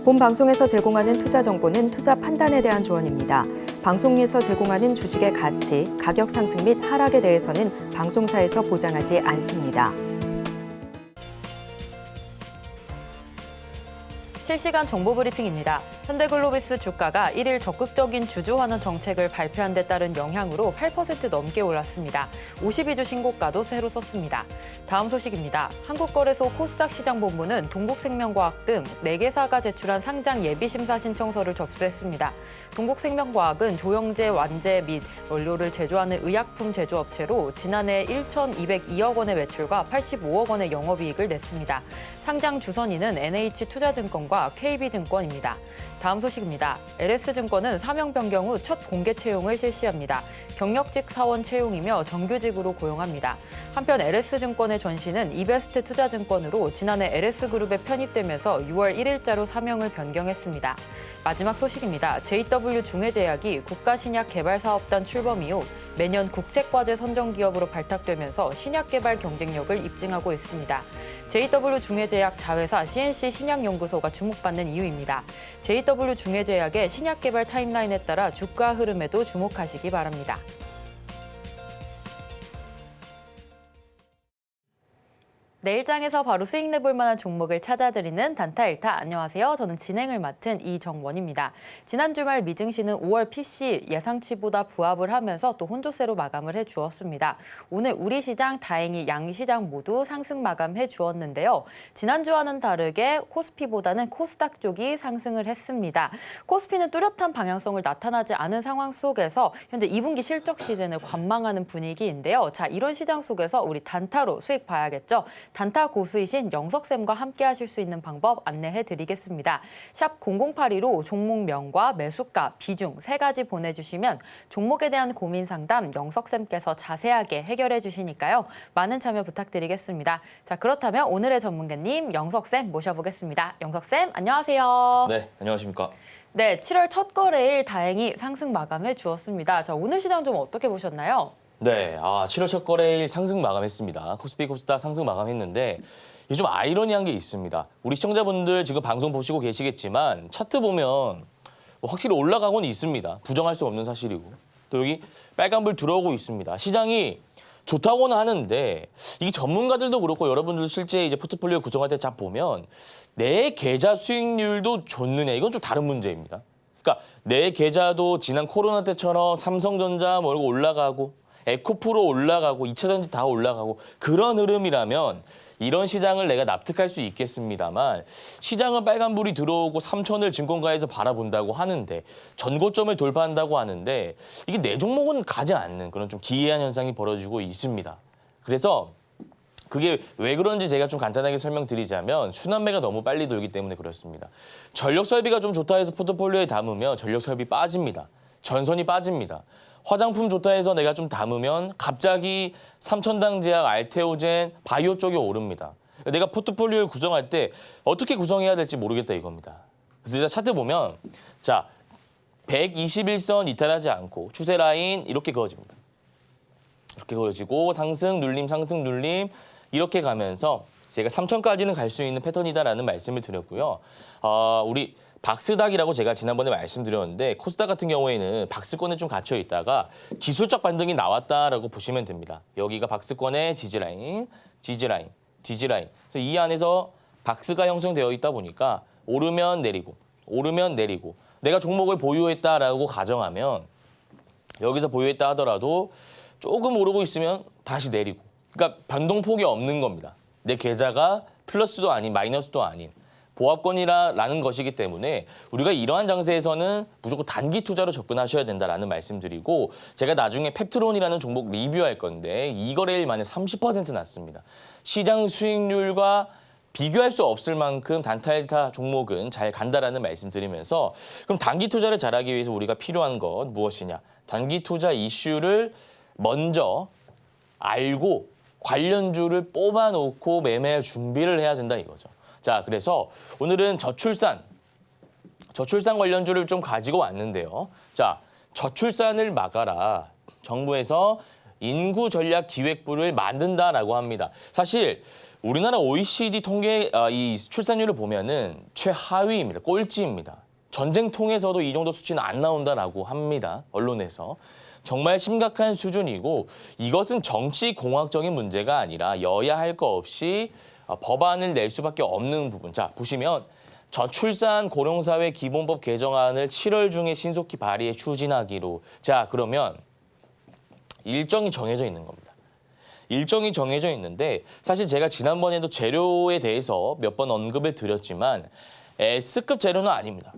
본 방송에서 제공하는 투자 정보는 투자 판단에 대한 조언입니다. 방송에서 제공하는 주식의 가치, 가격 상승 및 하락에 대해서는 방송사에서 보장하지 않습니다. 실시간 정보 브리핑입니다. 현대글로비스 주가가 1일 적극적인 주주 환원 정책을 발표한 데 따른 영향으로 8% 넘게 올랐습니다. 52주 신고가도 새로 썼습니다. 다음 소식입니다. 한국거래소 코스닥 시장본부는 동국생명과학 등 4개사가 제출한 상장 예비심사 신청서를 접수했습니다. 동국생명과학은 조영제 완제 및 원료를 제조하는 의약품 제조업체로 지난해 1,202억 원의 매출과 85억 원의 영업이익을 냈습니다. 상장 주선인은 NH투자증권과 KB증권입니다. 다음 소식입니다. LS증권은 사명 변경 후 첫 공개 채용을 실시합니다. 경력직 사원 채용이며 정규직으로 고용합니다. 한편 LS증권의 전신은 이베스트 투자증권으로 지난해 LS그룹에 편입되면서 6월 1일자로 사명을 변경했습니다. 마지막 소식입니다. JW중해제약이 국가신약개발사업단 출범 이후 매년 국책과제 선정기업으로 발탁되면서 신약개발 경쟁력을 입증하고 있습니다. JW중해제약 자회사 CNC 신약연구소가 주목받는 이유입니다. JW중해제약의 신약개발 타임라인에 따라 주가 흐름에도 주목하시기 바랍니다. 내일장에서 바로 수익 내볼 만한 종목을 찾아드리는 단타일타. 안녕하세요. 저는 진행을 맡은 이정원입니다. 지난 주말 미증시는 5월 PC 예상치보다 부합을 하면서 또 혼조세로 마감을 해주었습니다. 오늘 우리 시장 다행히 양시장 모두 상승 마감해 주었는데요. 지난주와는 다르게 코스피보다는 코스닥 쪽이 상승을 했습니다. 코스피는 뚜렷한 방향성을 나타나지 않은 상황 속에서 현재 2분기 실적 시즌을 관망하는 분위기인데요. 자, 이런 시장 속에서 우리 단타로 수익 봐야겠죠. 단타 고수이신 영석쌤과 함께 하실 수 있는 방법 안내해 드리겠습니다. 샵 0082로 종목명과 매수가, 비중 3가지 보내주시면 종목에 대한 고민 상담 영석쌤께서 자세하게 해결해 주시니까요. 많은 참여 부탁드리겠습니다. 자, 그렇다면 오늘의 전문가님 영석쌤 모셔보겠습니다. 영석쌤 안녕하세요. 네, 안녕하십니까. 네, 7월 첫 거래일 다행히 상승 마감해 주었습니다. 자, 오늘 시장 좀 어떻게 보셨나요? 네, 7월 첫 거래일 상승 마감했습니다. 코스피 코스닥 상승 마감했는데 이게 좀 아이러니한 게 있습니다. 우리 시청자분들 지금 방송 보시고 계시겠지만 차트 보면 확실히 올라가고는 있습니다. 부정할 수 없는 사실이고. 또 여기 빨간불 들어오고 있습니다. 시장이 좋다고는 하는데 이게 전문가들도 그렇고 여러분들도 실제 이제 포트폴리오 구성할 때 잘 보면 내 계좌 수익률도 좋느냐 이건 좀 다른 문제입니다. 그러니까 내 계좌도 지난 코로나 때처럼 삼성전자 뭐 이런 거 올라가고 에코프로 올라가고 2차전지 다 올라가고 그런 흐름이라면 이런 시장을 내가 납득할 수 있겠습니다만 시장은 빨간불이 들어오고 3천을 증권가에서 바라본다고 하는데 전고점을 돌파한다고 하는데 이게 내 종목은 가지 않는 그런 좀 기이한 현상이 벌어지고 있습니다. 그래서 그게 왜 그런지 제가 좀 간단하게 설명드리자면 순환매가 너무 빨리 돌기 때문에 그렇습니다. 전력 설비가 좀 좋다 해서 포트폴리오에 담으면 전력 설비 빠집니다. 전선이 빠집니다. 화장품 좋다 해서 내가 좀 담으면 갑자기 삼천당 제약, 알테오젠, 바이오 쪽이 오릅니다. 내가 포트폴리오를 구성할 때 어떻게 구성해야 될지 모르겠다 이겁니다. 그래서 제가 차트 보면 자 121선 이탈하지 않고 추세 라인 이렇게 그어집니다. 이렇게 그어지고 상승, 눌림, 상승, 눌림 이렇게 가면서 제가 3천까지는 갈 수 있는 패턴이다라는 말씀을 드렸고요. 우리 박스닥이라고 제가 지난번에 말씀드렸는데 코스닥 같은 경우에는 박스권에 좀 갇혀 있다가 기술적 반등이 나왔다라고 보시면 됩니다. 여기가 박스권의 지지라인, 지지라인, 지지라인. 그래서 이 안에서 박스가 형성되어 있다 보니까 오르면 내리고, 오르면 내리고 내가 종목을 보유했다라고 가정하면 여기서 보유했다 하더라도 조금 오르고 있으면 다시 내리고 그러니까 변동폭이 없는 겁니다. 내 계좌가 플러스도 아닌 마이너스도 아닌 보합권이라는 것이기 때문에 우리가 이러한 장세에서는 무조건 단기 투자로 접근하셔야 된다라는 말씀드리고 제가 나중에 펩트론이라는 종목 리뷰할 건데 이 거래일 만에 30% 났습니다. 시장 수익률과 비교할 수 없을 만큼 단타일타 종목은 잘 간다라는 말씀드리면서 그럼 단기 투자를 잘하기 위해서 우리가 필요한 건 무엇이냐. 단기 투자 이슈를 먼저 알고 관련주를 뽑아놓고 매매 준비를 해야 된다 이거죠. 자, 그래서 오늘은 저출산 관련주를 좀 가지고 왔는데요. 자, 저출산을 막아라. 정부에서 인구전략기획부를 만든다라고 합니다. 사실 우리나라 OECD 통계 이 출산율을 보면은 최하위입니다. 꼴찌입니다. 전쟁통에서도 이 정도 수치는 안 나온다라고 합니다. 언론에서. 정말 심각한 수준이고 이것은 정치 공학적인 문제가 아니라 여야 할 거 없이 법안을 낼 수밖에 없는 부분. 자, 보시면 저출산 고령사회 기본법 개정안을 7월 중에 신속히 발의해 추진하기로. 자, 그러면 일정이 정해져 있는 겁니다. 일정이 정해져 있는데 사실 제가 지난번에도 재료에 대해서 몇 번 언급을 드렸지만 S급 재료는 아닙니다.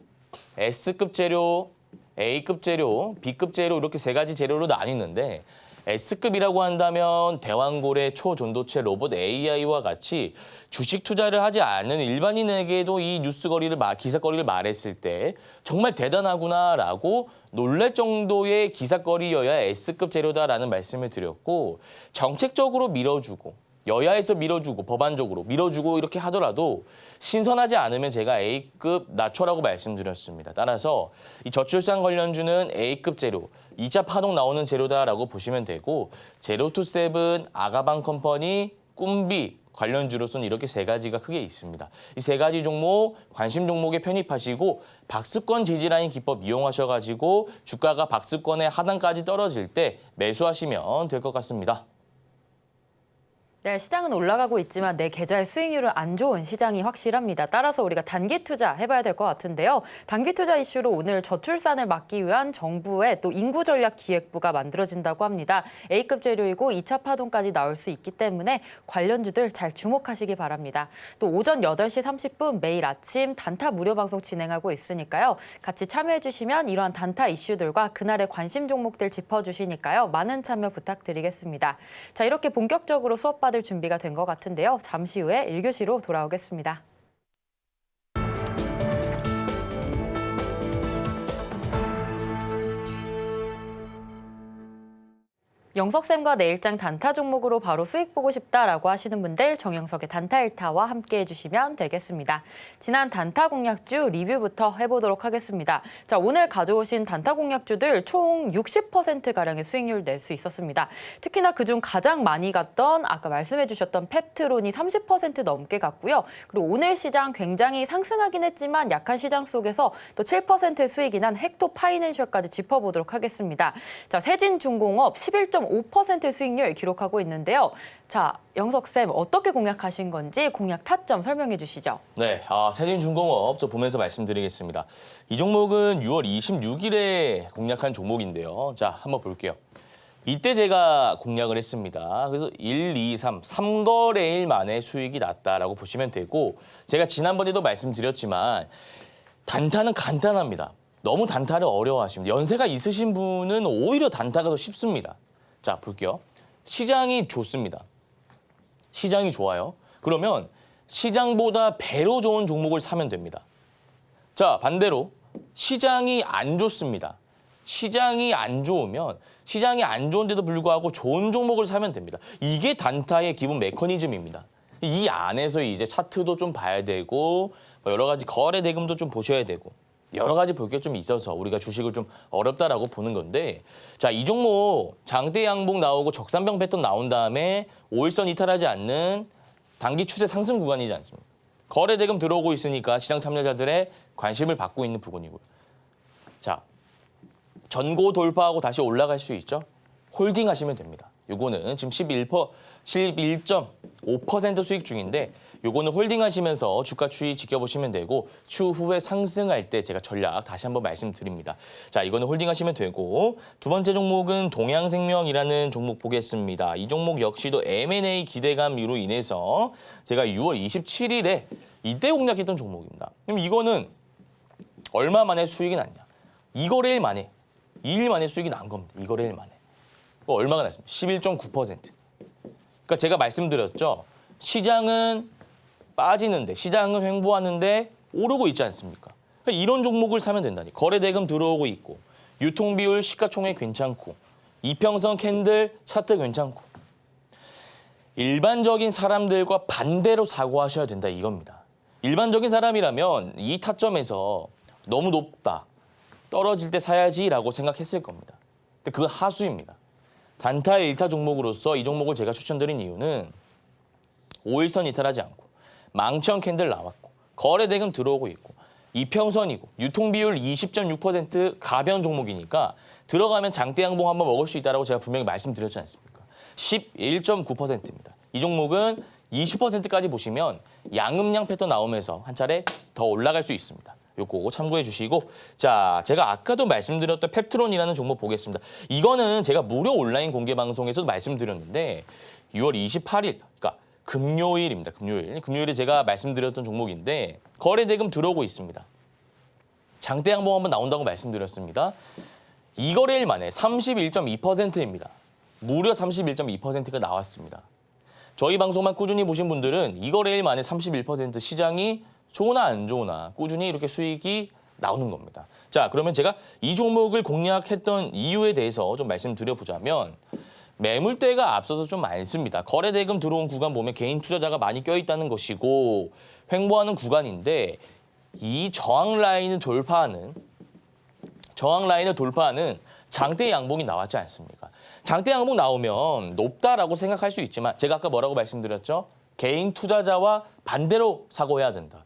S급 재료, A급 재료, B급 재료 이렇게 세 가지 재료로 나뉘는데 S급이라고 한다면 대왕고래, 초전도체, 로봇 AI와 같이 주식 투자를 하지 않는 일반인에게도 이 뉴스거리를 기사거리를 말했을 때 정말 대단하구나라고 놀랄 정도의 기사거리여야 S급 재료다라는 말씀을 드렸고 정책적으로 밀어주고 여야에서 밀어주고 법안적으로 밀어주고 이렇게 하더라도 신선하지 않으면 제가 A급 낮춰라고 말씀드렸습니다. 따라서 이 저출산 관련주는 A급 재료, 2차 파동 나오는 재료다라고 보시면 되고 제로투세븐, 아가방 컴퍼니, 꿈비 관련주로서는 이렇게 세 가지가 크게 있습니다. 이 세 가지 종목 관심 종목에 편입하시고 박스권 지지라인 기법 이용하셔가지고 주가가 박스권의 하단까지 떨어질 때 매수하시면 될 것 같습니다. 네, 시장은 올라가고 있지만 내 계좌의 수익률은 안 좋은 시장이 확실합니다. 따라서 우리가 단기 투자 해봐야 될 것 같은데요. 단기 투자 이슈로 오늘 저출산을 막기 위한 정부의 또 인구전략기획부가 만들어진다고 합니다. A급 재료이고 2차 파동까지 나올 수 있기 때문에 관련주들 잘 주목하시기 바랍니다. 또 오전 8시 30분 매일 아침 단타 무료 방송 진행하고 있으니까요. 같이 참여해 주시면 이러한 단타 이슈들과 그날의 관심 종목들 짚어주시니까요. 많은 참여 부탁드리겠습니다. 자, 이렇게 본격적으로 수업 받을 준비가 된 것 같은데요. 잠시 후에 1교시로 돌아오겠습니다. 영석쌤과 내일장 단타 종목으로 바로 수익 보고 싶다라고 하시는 분들 정영석의 단타 1타와 함께 해주시면 되겠습니다. 지난 단타 공략주 리뷰부터 해보도록 하겠습니다. 자, 오늘 가져오신 단타 공략주들 총 60%가량의 수익률 낼 수 있었습니다. 특히나 그중 가장 많이 갔던 아까 말씀해 주셨던 펩트론이 30% 넘게 갔고요. 그리고 오늘 시장 굉장히 상승하긴 했지만 약한 시장 속에서 또 7%의 수익이 난 헥토 파이낸셜까지 짚어보도록 하겠습니다. 자, 세진중공업 11.5% 수익률 기록하고 있는데요. 자, 영석쌤 어떻게 공략하신 건지 공략 타점 설명해 주시죠. 네, 세진중공업 저 보면서 말씀드리겠습니다. 이 종목은 6월 26일에 공략한 종목인데요. 자, 한번 볼게요. 이때 제가 공략을 했습니다. 그래서 1, 2, 3거래일 만에 수익이 났다라고 보시면 되고 제가 지난번에도 말씀드렸지만 단타는 간단합니다. 너무 단타를 어려워하십니다. 연세가 있으신 분은 오히려 단타가 더 쉽습니다. 자, 볼게요. 시장이 좋습니다. 시장이 좋아요. 그러면 시장보다 배로 좋은 종목을 사면 됩니다. 자, 반대로 시장이 안 좋습니다. 시장이 안 좋으면 시장이 안 좋은데도 불구하고 좋은 종목을 사면 됩니다. 이게 단타의 기본 메커니즘입니다. 이 안에서 이제 차트도 좀 봐야 되고 여러 가지 거래 대금도 좀 보셔야 되고 여러 가지 볼 게 좀 있어서 우리가 주식을 좀 어렵다라고 보는 건데 자, 이 종목 장대 양봉 나오고 적산병 패턴 나온 다음에 5일선 이탈하지 않는 단기 추세 상승 구간이지 않습니까? 거래 대금 들어오고 있으니까 시장 참여자들의 관심을 받고 있는 부분이고요. 자, 전고 돌파하고 다시 올라갈 수 있죠? 홀딩 하시면 됩니다. 요거는 지금 11.5% 수익 중인데 요거는 홀딩 하시면서 주가 추이 지켜보시면 되고 추후에 상승할 때 제가 전략 다시 한번 말씀드립니다. 자, 이거는 홀딩 하시면 되고 두 번째 종목은 동양생명이라는 종목 보겠습니다. 이 종목 역시도 M&A 기대감으로 인해서 제가 6월 27일에 이때 공략했던 종목입니다. 그럼 이거는 얼마 만에 수익이 났냐? 2거래일 만에, 2일 만에 수익이 난 겁니다. 2거래일 만에. 얼마가 났습니까? 11.9%. 그러니까 제가 말씀드렸죠. 시장은 빠지는데, 시장은 횡보하는데 오르고 있지 않습니까? 그러니까 이런 종목을 사면 된다니. 거래 대금 들어오고 있고, 유통 비율 시가총액 괜찮고, 이평선 캔들 차트 괜찮고. 일반적인 사람들과 반대로 사고하셔야 된다 이겁니다. 일반적인 사람이라면 이 타점에서 너무 높다, 떨어질 때 사야지라고 생각했을 겁니다. 근데 그건 하수입니다. 단타의 1타 종목으로서 이 종목을 제가 추천드린 이유는 5일선 이탈하지 않고 망치형 캔들 나왔고 거래 대금 들어오고 있고 이평선이고 유통비율 20.6% 가벼운 종목이니까 들어가면 장대 양봉 한번 먹을 수 있다고 제가 분명히 말씀드렸지 않습니까? 11.9%입니다. 이 종목은 20%까지 보시면 양음양 패턴 나오면서 한 차례 더 올라갈 수 있습니다. 요거 참고해 주시고, 자, 제가 아까도 말씀드렸던 펩트론이라는 종목 보겠습니다. 이거는 제가 무료 온라인 공개 방송에서도 말씀드렸는데 6월 28일, 그러니까 금요일입니다. 금요일에 제가 말씀드렸던 종목인데 거래 대금 들어오고 있습니다. 장대 양봉 한번 나온다고 말씀드렸습니다. 이 거래일 만에 31.2%입니다. 무려 31.2%가 나왔습니다. 저희 방송만 꾸준히 보신 분들은 이 거래일 만에 31% 시장이 좋으나 안 좋으나 꾸준히 이렇게 수익이 나오는 겁니다. 자, 그러면 제가 이 종목을 공략했던 이유에 대해서 좀 말씀드려보자면 매물대가 앞서서 좀 많습니다. 거래 대금 들어온 구간 보면 개인 투자자가 많이 껴있다는 것이고 횡보하는 구간인데 이 저항 라인을 돌파하는 장대 양봉이 나왔지 않습니까? 장대 양봉 나오면 높다라고 생각할 수 있지만 제가 아까 뭐라고 말씀드렸죠? 개인 투자자와 반대로 사고해야 된다.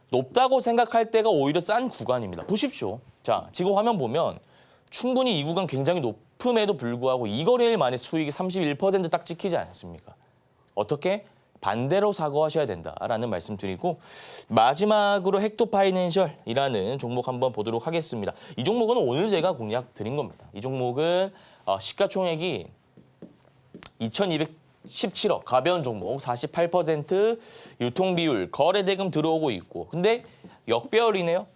높다고 생각할 때가 오히려 싼 구간입니다. 보십시오. 자, 지금 화면 보면 충분히 이 구간 굉장히 높음에도 불구하고 이 거래일 만에 수익이 31% 찍히지 않습니까? 어떻게? 반대로 사고하셔야 된다라는 말씀 드리고 마지막으로 헥토파이낸셜이라는 종목 한번 보도록 하겠습니다. 이 종목은 오늘 제가 공략 드린 겁니다. 이 종목은 시가총액이 2,217억, 가벼운 종목 48%, 유통비율, 거래대금 들어오고 있고 근데 역배열이네요.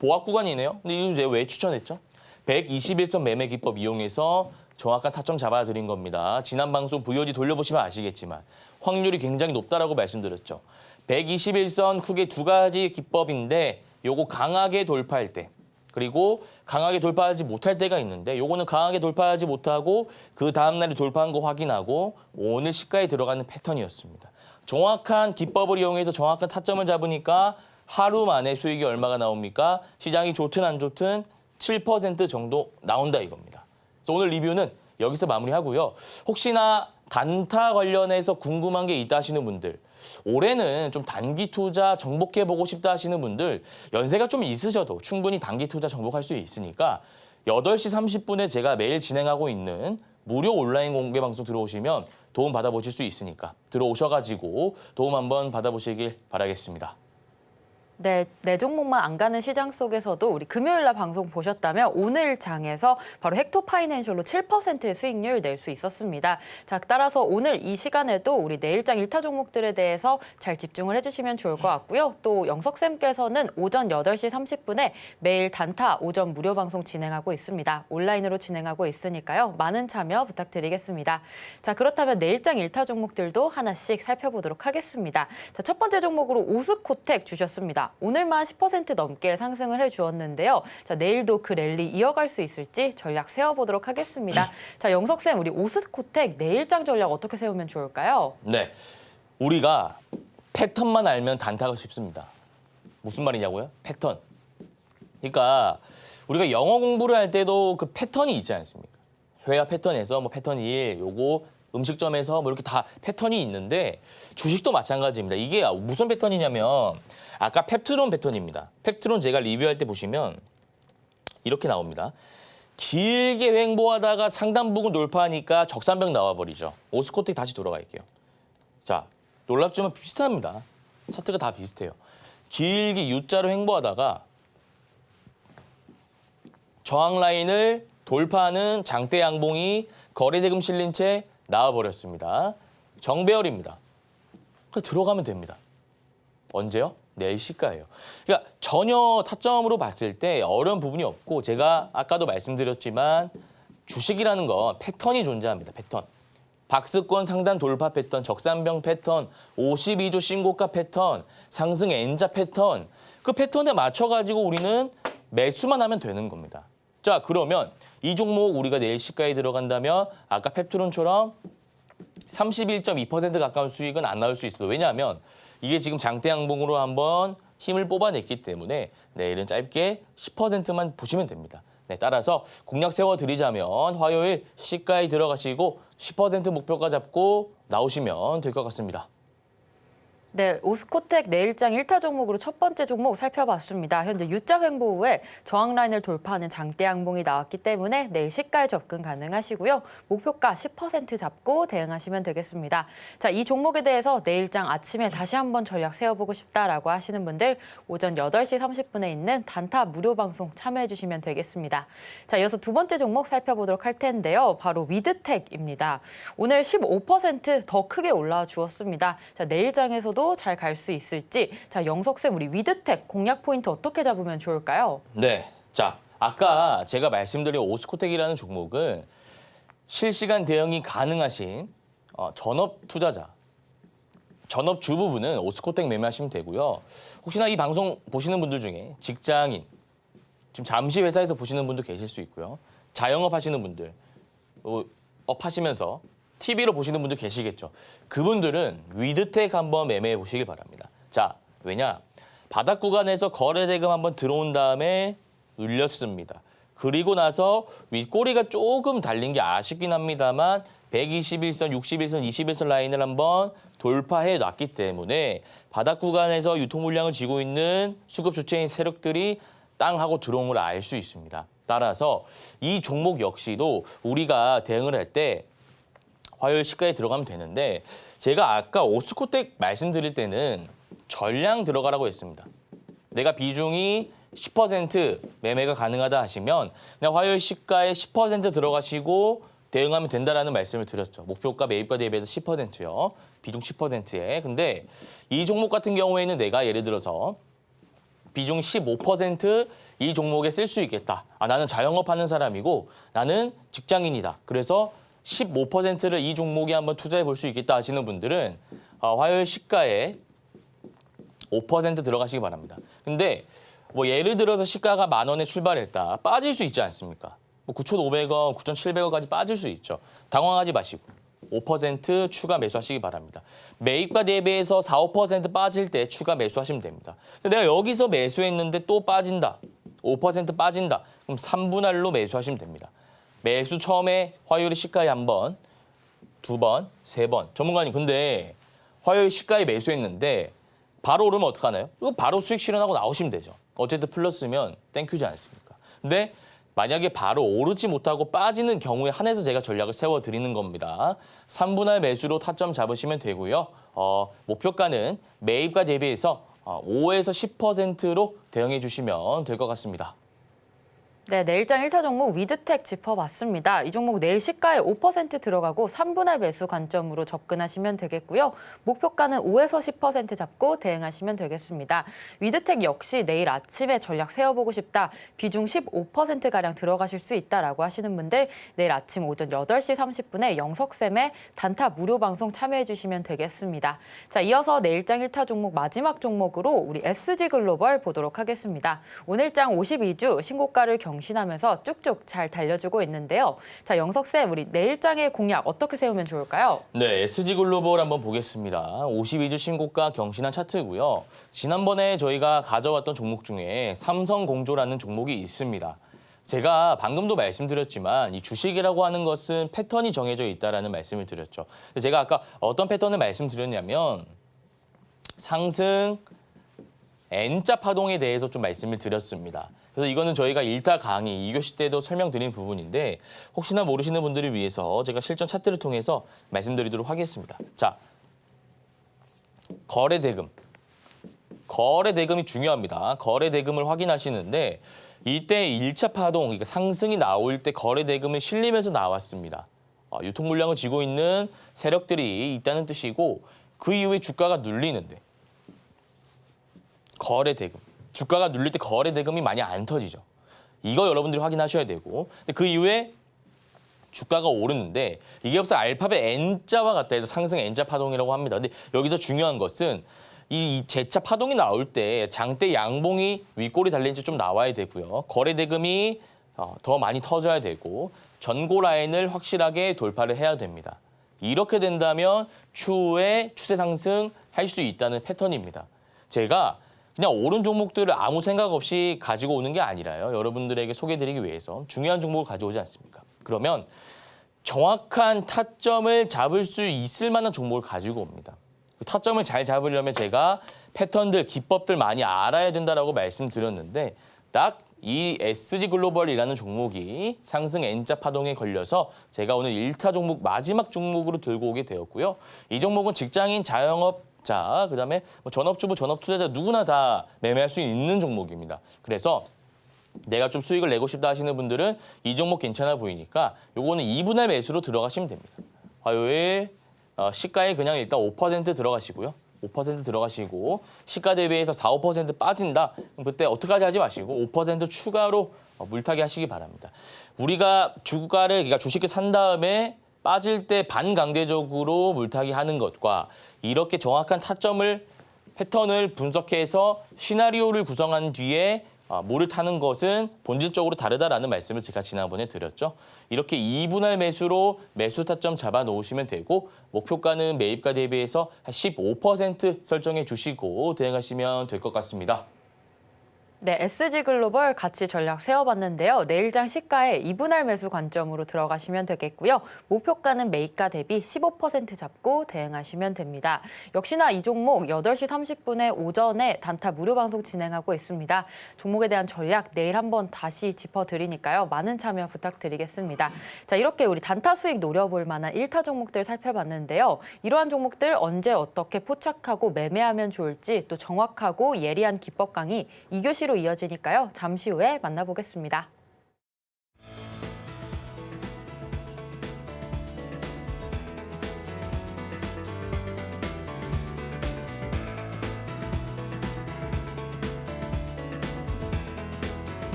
보합 구간이네요. 근데 이거 왜 추천했죠? 121점 매매 기법 이용해서 정확한 타점 잡아드린 겁니다. 지난 방송 VOD 돌려보시면 아시겠지만 확률이 굉장히 높다라고 말씀드렸죠. 121선 크게 두 가지 기법인데 요거 강하게 돌파할 때 그리고 강하게 돌파하지 못할 때가 있는데 요거는 강하게 돌파하지 못하고 그 다음날에 돌파한 거 확인하고 오늘 시가에 들어가는 패턴이었습니다. 정확한 기법을 이용해서 정확한 타점을 잡으니까 하루 만에 수익이 얼마가 나옵니까? 시장이 좋든 안 좋든 7% 정도 나온다 이겁니다. 그래서 오늘 리뷰는 여기서 마무리하고요. 혹시나 단타 관련해서 궁금한 게 있다 하시는 분들, 올해는 좀 단기 투자 정복해보고 싶다 하시는 분들 연세가 좀 있으셔도 충분히 단기 투자 정복할 수 있으니까 8시 30분에 제가 매일 진행하고 있는 무료 온라인 공개 방송 들어오시면 도움 받아보실 수 있으니까 들어오셔가지고 도움 한번 받아보시길 바라겠습니다. 네, 내 종목만 안 가는 시장 속에서도 우리 금요일 날 방송 보셨다면 오늘 장에서 바로 헥토파이낸셜로 7%의 수익률 낼 수 있었습니다. 자, 따라서 오늘 이 시간에도 우리 내일장 1타 종목들에 대해서 잘 집중을 해주시면 좋을 것 같고요. 또 영석쌤께서는 오전 8시 30분에 매일 단타 오전 무료 방송 진행하고 있습니다. 온라인으로 진행하고 있으니까요. 많은 참여 부탁드리겠습니다. 자, 그렇다면 내일장 1타 종목들도 하나씩 살펴보도록 하겠습니다. 자, 첫 번째 종목으로 오스코텍 주셨습니다. 오늘만 10% 넘게 상승을 해주었는데요. 자, 내일도 그 랠리 이어갈 수 있을지 전략 세워보도록 하겠습니다. 자, 영석쌤, 우리 오스코텍 내일장 전략 어떻게 세우면 좋을까요? 네, 우리가 패턴만 알면 단타가 쉽습니다. 무슨 말이냐고요? 패턴. 그러니까 우리가 영어 공부를 할 때도 그 패턴이 있지 않습니까? 회화 패턴에서 뭐 패턴 1, 요거 음식점에서 뭐 이렇게 다 패턴이 있는데 주식도 마찬가지입니다. 이게 무슨 패턴이냐면 아까 펩트론 패턴입니다. 펩트론 제가 리뷰할 때 보시면 이렇게 나옵니다. 길게 횡보하다가 상단 부근 돌파하니까 적산병 나와버리죠. 오스코텍 다시 돌아갈게요. 자, 놀랍지만 비슷합니다. 차트가 다 비슷해요. 길게 U자로 횡보하다가 저항 라인을 돌파하는 장대 양봉이 거래대금 실린 채 나와버렸습니다. 정배열입니다. 들어가면 됩니다. 언제요? 내일 시가예요. 그러니까 전혀 타점으로 봤을 때 어려운 부분이 없고 제가 아까도 말씀드렸지만 주식이라는 건 패턴이 존재합니다. 패턴. 박스권 상단 돌파 패턴, 적산병 패턴, 52주 신고가 패턴, 상승 N자 패턴. 그 패턴에 맞춰가지고 우리는 매수만 하면 되는 겁니다. 자, 그러면 이 종목 우리가 내일 시가에 들어간다면 아까 펩트론처럼 31.2% 가까운 수익은 안 나올 수 있습니다. 왜냐하면 이게 지금 장대 양봉으로 한번 힘을 뽑아냈기 때문에 내일은 짧게 10%만 보시면 됩니다. 네, 따라서 공략 세워드리자면 화요일 시가에 들어가시고 10% 목표가 잡고 나오시면 될 것 같습니다. 네, 오스코텍 내일장 1타 종목으로 첫 번째 종목 살펴봤습니다. 현재 U자 횡보 후에 저항 라인을 돌파하는 장대 양봉이 나왔기 때문에 내일 시가에 접근 가능하시고요. 목표가 10% 잡고 대응하시면 되겠습니다. 자, 이 종목에 대해서 내일장 아침에 다시 한번 전략 세워보고 싶다라고 하시는 분들 오전 8시 30분에 있는 단타 무료 방송 참여해 주시면 되겠습니다. 자, 이어서 두 번째 종목 살펴보도록 할 텐데요. 바로 위드텍입니다. 오늘 15% 더 크게 올라와 주었습니다. 자, 내일장에서도 잘 갈 수 있을지. 자, 영석쌤, 우리 위드텍 공략 포인트 어떻게 잡으면 좋을까요? 네, 자 아까 제가 말씀드린 오스코텍이라는 종목은 실시간 대응이 가능하신 전업 투자자, 전업 주부분은 오스코텍 매매하시면 되고요. 혹시나 이 방송 보시는 분들 중에 직장인, 지금 잠시 회사에서 보시는 분도 계실 수 있고요. 자영업 하시는 분들, 업 하시면서 TV로 보시는 분들 계시겠죠. 그분들은 위드텍 한번 매매해 보시길 바랍니다. 자, 왜냐? 바닥 구간에서 거래 대금 한번 들어온 다음에 눌렸습니다. 그리고 나서 윗꼬리가 조금 달린 게 아쉽긴 합니다만 121선, 61선, 21선 라인을 한번 돌파해 놨기 때문에 바닥 구간에서 유통 물량을 쥐고 있는 수급 주체인 세력들이 땅 하고 들어온 걸 알 수 있습니다. 따라서 이 종목 역시도 우리가 대응을 할 때 화요일 시가에 들어가면 되는데 제가 아까 오스코텍 말씀드릴 때는 전량 들어가라고 했습니다. 내가 비중이 10% 매매가 가능하다 하시면 그냥 화요일 시가에 10% 들어가시고 대응하면 된다라는 말씀을 드렸죠. 목표가 매입가 대비해서 10%요. 비중 10%에. 근데 이 종목 같은 경우에는 내가 예를 들어서 비중 15% 이 종목에 쓸 수 있겠다. 아, 나는 자영업 하는 사람이고 나는 직장인이다. 그래서 15%를 이 종목에 한번 투자해 볼 수 있겠다 하시는 분들은 화요일 시가에 5% 들어가시기 바랍니다. 근데 뭐 예를 들어서 시가가 10,000원에 출발했다. 빠질 수 있지 않습니까? 뭐 9,500원, 9,700원까지 빠질 수 있죠. 당황하지 마시고 5% 추가 매수하시기 바랍니다. 매입가 대비해서 4, 5% 빠질 때 추가 매수하시면 됩니다. 근데 내가 여기서 매수했는데 또 빠진다. 5% 빠진다. 그럼 3분할로 매수하시면 됩니다. 매수 처음에 화요일 시가에 한 번, 두 번, 세 번. 전문가님, 근데 화요일 시가에 매수했는데 바로 오르면 어떡하나요? 이거 바로 수익 실현하고 나오시면 되죠. 어쨌든 플러스면 땡큐지 않습니까? 근데 만약에 바로 오르지 못하고 빠지는 경우에 한해서 제가 전략을 세워드리는 겁니다. 3분할 매수로 타점 잡으시면 되고요. 목표가는 매입가 대비해서 5에서 10%로 대응해 주시면 될 것 같습니다. 네, 내일장 1타 종목 위드텍 짚어봤습니다. 이 종목 내일 시가에 5% 들어가고 3분할 매수 관점으로 접근하시면 되겠고요. 목표가는 5에서 10% 잡고 대응하시면 되겠습니다. 위드텍 역시 내일 아침에 전략 세워보고 싶다. 비중 15%가량 들어가실 수 있다라고 하시는 분들 내일 아침 오전 8시 30분에 영석쌤의 단타 무료 방송 참여해 주시면 되겠습니다. 자, 이어서 내일장 1타 종목 마지막 종목으로 우리 SG글로벌 보도록 하겠습니다. 오늘장 52주 신고가를 경신하면서 쭉쭉 잘 달려주고 있는데요. 자, 영석쌤, 우리 내일장의 공략 어떻게 세우면 좋을까요? 네, SG글로벌 한번 보겠습니다. 52주 신고가 경신한 차트고요. 지난번에 저희가 가져왔던 종목 중에 삼성공조라는 종목이 있습니다. 제가 방금도 말씀드렸지만 이 주식이라고 하는 것은 패턴이 정해져 있다라는 말씀을 드렸죠. 제가 아까 어떤 패턴을 말씀드렸냐면 상승 N자 파동에 대해서 좀 말씀을 드렸습니다. 그래서 이거는 저희가 1타 강의 2교시 때도 설명드린 부분인데 혹시나 모르시는 분들을 위해서 제가 실전 차트를 통해서 말씀드리도록 하겠습니다. 자, 거래대금. 거래대금이 중요합니다. 거래대금을 확인하시는데 이때 1차 파동, 그러니까 상승이 나올 때 거래대금이 실리면서 나왔습니다. 유통 물량을 쥐고 있는 세력들이 있다는 뜻이고 그 이후에 주가가 눌리는데 거래대금. 주가가 눌릴 때 거래대금이 많이 안 터지죠. 이거 여러분들이 확인하셔야 되고 그 이후에 주가가 오르는데 이게 벌써 알파벳 N자와 같다 해서 상승 N자 파동이라고 합니다. 근데 여기서 중요한 것은 이 Z자 파동이 나올 때 장대 양봉이 윗골이 달린 채 좀 나와야 되고요. 거래대금이 더 많이 터져야 되고 전고 라인을 확실하게 돌파를 해야 됩니다. 이렇게 된다면 추후에 추세 상승할 수 있다는 패턴입니다. 제가 그냥 오른 종목들을 아무 생각 없이 가지고 오는 게 아니라요. 여러분들에게 소개해드리기 위해서 중요한 종목을 가져오지 않습니까? 그러면 정확한 타점을 잡을 수 있을 만한 종목을 가지고 옵니다. 그 타점을 잘 잡으려면 제가 패턴들, 기법들 많이 알아야 된다라고 말씀드렸는데 딱 이 SG글로벌이라는 종목이 상승 N자 파동에 걸려서 제가 오늘 1타 종목 마지막 종목으로 들고 오게 되었고요. 이 종목은 직장인, 자영업자, 그다음에 뭐 전업주부, 전업투자자 누구나 다 매매할 수 있는 종목입니다. 그래서 내가 좀 수익을 내고 싶다 하시는 분들은 이 종목 괜찮아 보이니까 요거는 2분할 매수로 들어가시면 됩니다. 화요일 시가에 그냥 일단 5% 들어가시고요. 5% 들어가시고 시가 대비해서 4, 5% 빠진다. 그럼 그때 어떡하지 하지 마시고 5% 추가로 물타기 하시기 바랍니다. 우리가 주가를 그러니까 주식을 산 다음에 빠질 때 반강제적으로 물타기 하는 것과 이렇게 정확한 타점을 패턴을 분석해서 시나리오를 구성한 뒤에 물을 타는 것은 본질적으로 다르다라는 말씀을 제가 지난번에 드렸죠. 이렇게 2분할 매수로 매수 타점 잡아 놓으시면 되고 목표가는 매입가 대비해서 한 15% 설정해 주시고 대응하시면 될 것 같습니다. 네, SG글로벌 같이 전략 세워봤는데요. 내일장 시가에 2분할 매수 관점으로 들어가시면 되겠고요. 목표가는 매입가 대비 15% 잡고 대응하시면 됩니다. 역시나 이 종목 8시 30분에 오전에 단타 무료 방송 진행하고 있습니다. 종목에 대한 전략 내일 한번 다시 짚어드리니까요. 많은 참여 부탁드리겠습니다. 자, 이렇게 우리 단타 수익 노려볼 만한 1타 종목들 살펴봤는데요. 이러한 종목들 언제 어떻게 포착하고 매매하면 좋을지 또 정확하고 예리한 기법 강의 2교시로 이어지니까요. 잠시 후에 만나보겠습니다.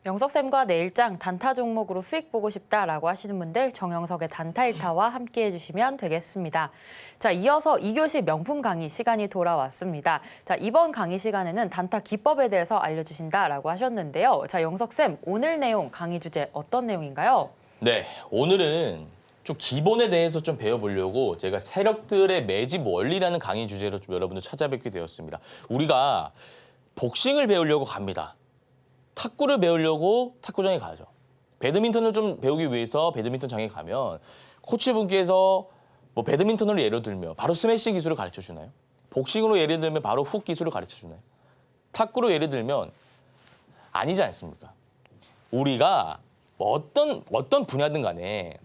영석쌤과 내일장 단타 종목으로 수익 보고 싶다라고 하시는 분들 정영석의 단타 1타와 함께해 주시면 되겠습니다. 자, 이어서 2교시 명품 강의 시간이 돌아왔습니다. 자, 이번 강의 시간에는 단타 기법에 대해서 알려주신다라고 하셨는데요. 자, 영석쌤, 오늘 내용 강의 주제 어떤 내용인가요? 네, 오늘은 좀 기본에 대해서 좀 배워보려고 제가 세력들의 매집 원리라는 강의 주제로 좀 여러분들 찾아뵙게 되었습니다. 우리가 복싱을 배우려고 갑니다. 탁구를 배우려고 탁구장에 가죠. 배드민턴을 좀 배우기 위해서 배드민턴장에 가면 코치분께서 뭐 배드민턴을 예로 들면 바로 스매시 기술을 가르쳐 주나요? 복싱으로 예를 들면 바로 훅 기술을 가르쳐 주나요? 탁구로 예를 들면 아니지 않습니까? 우리가 어떤 분야든 간에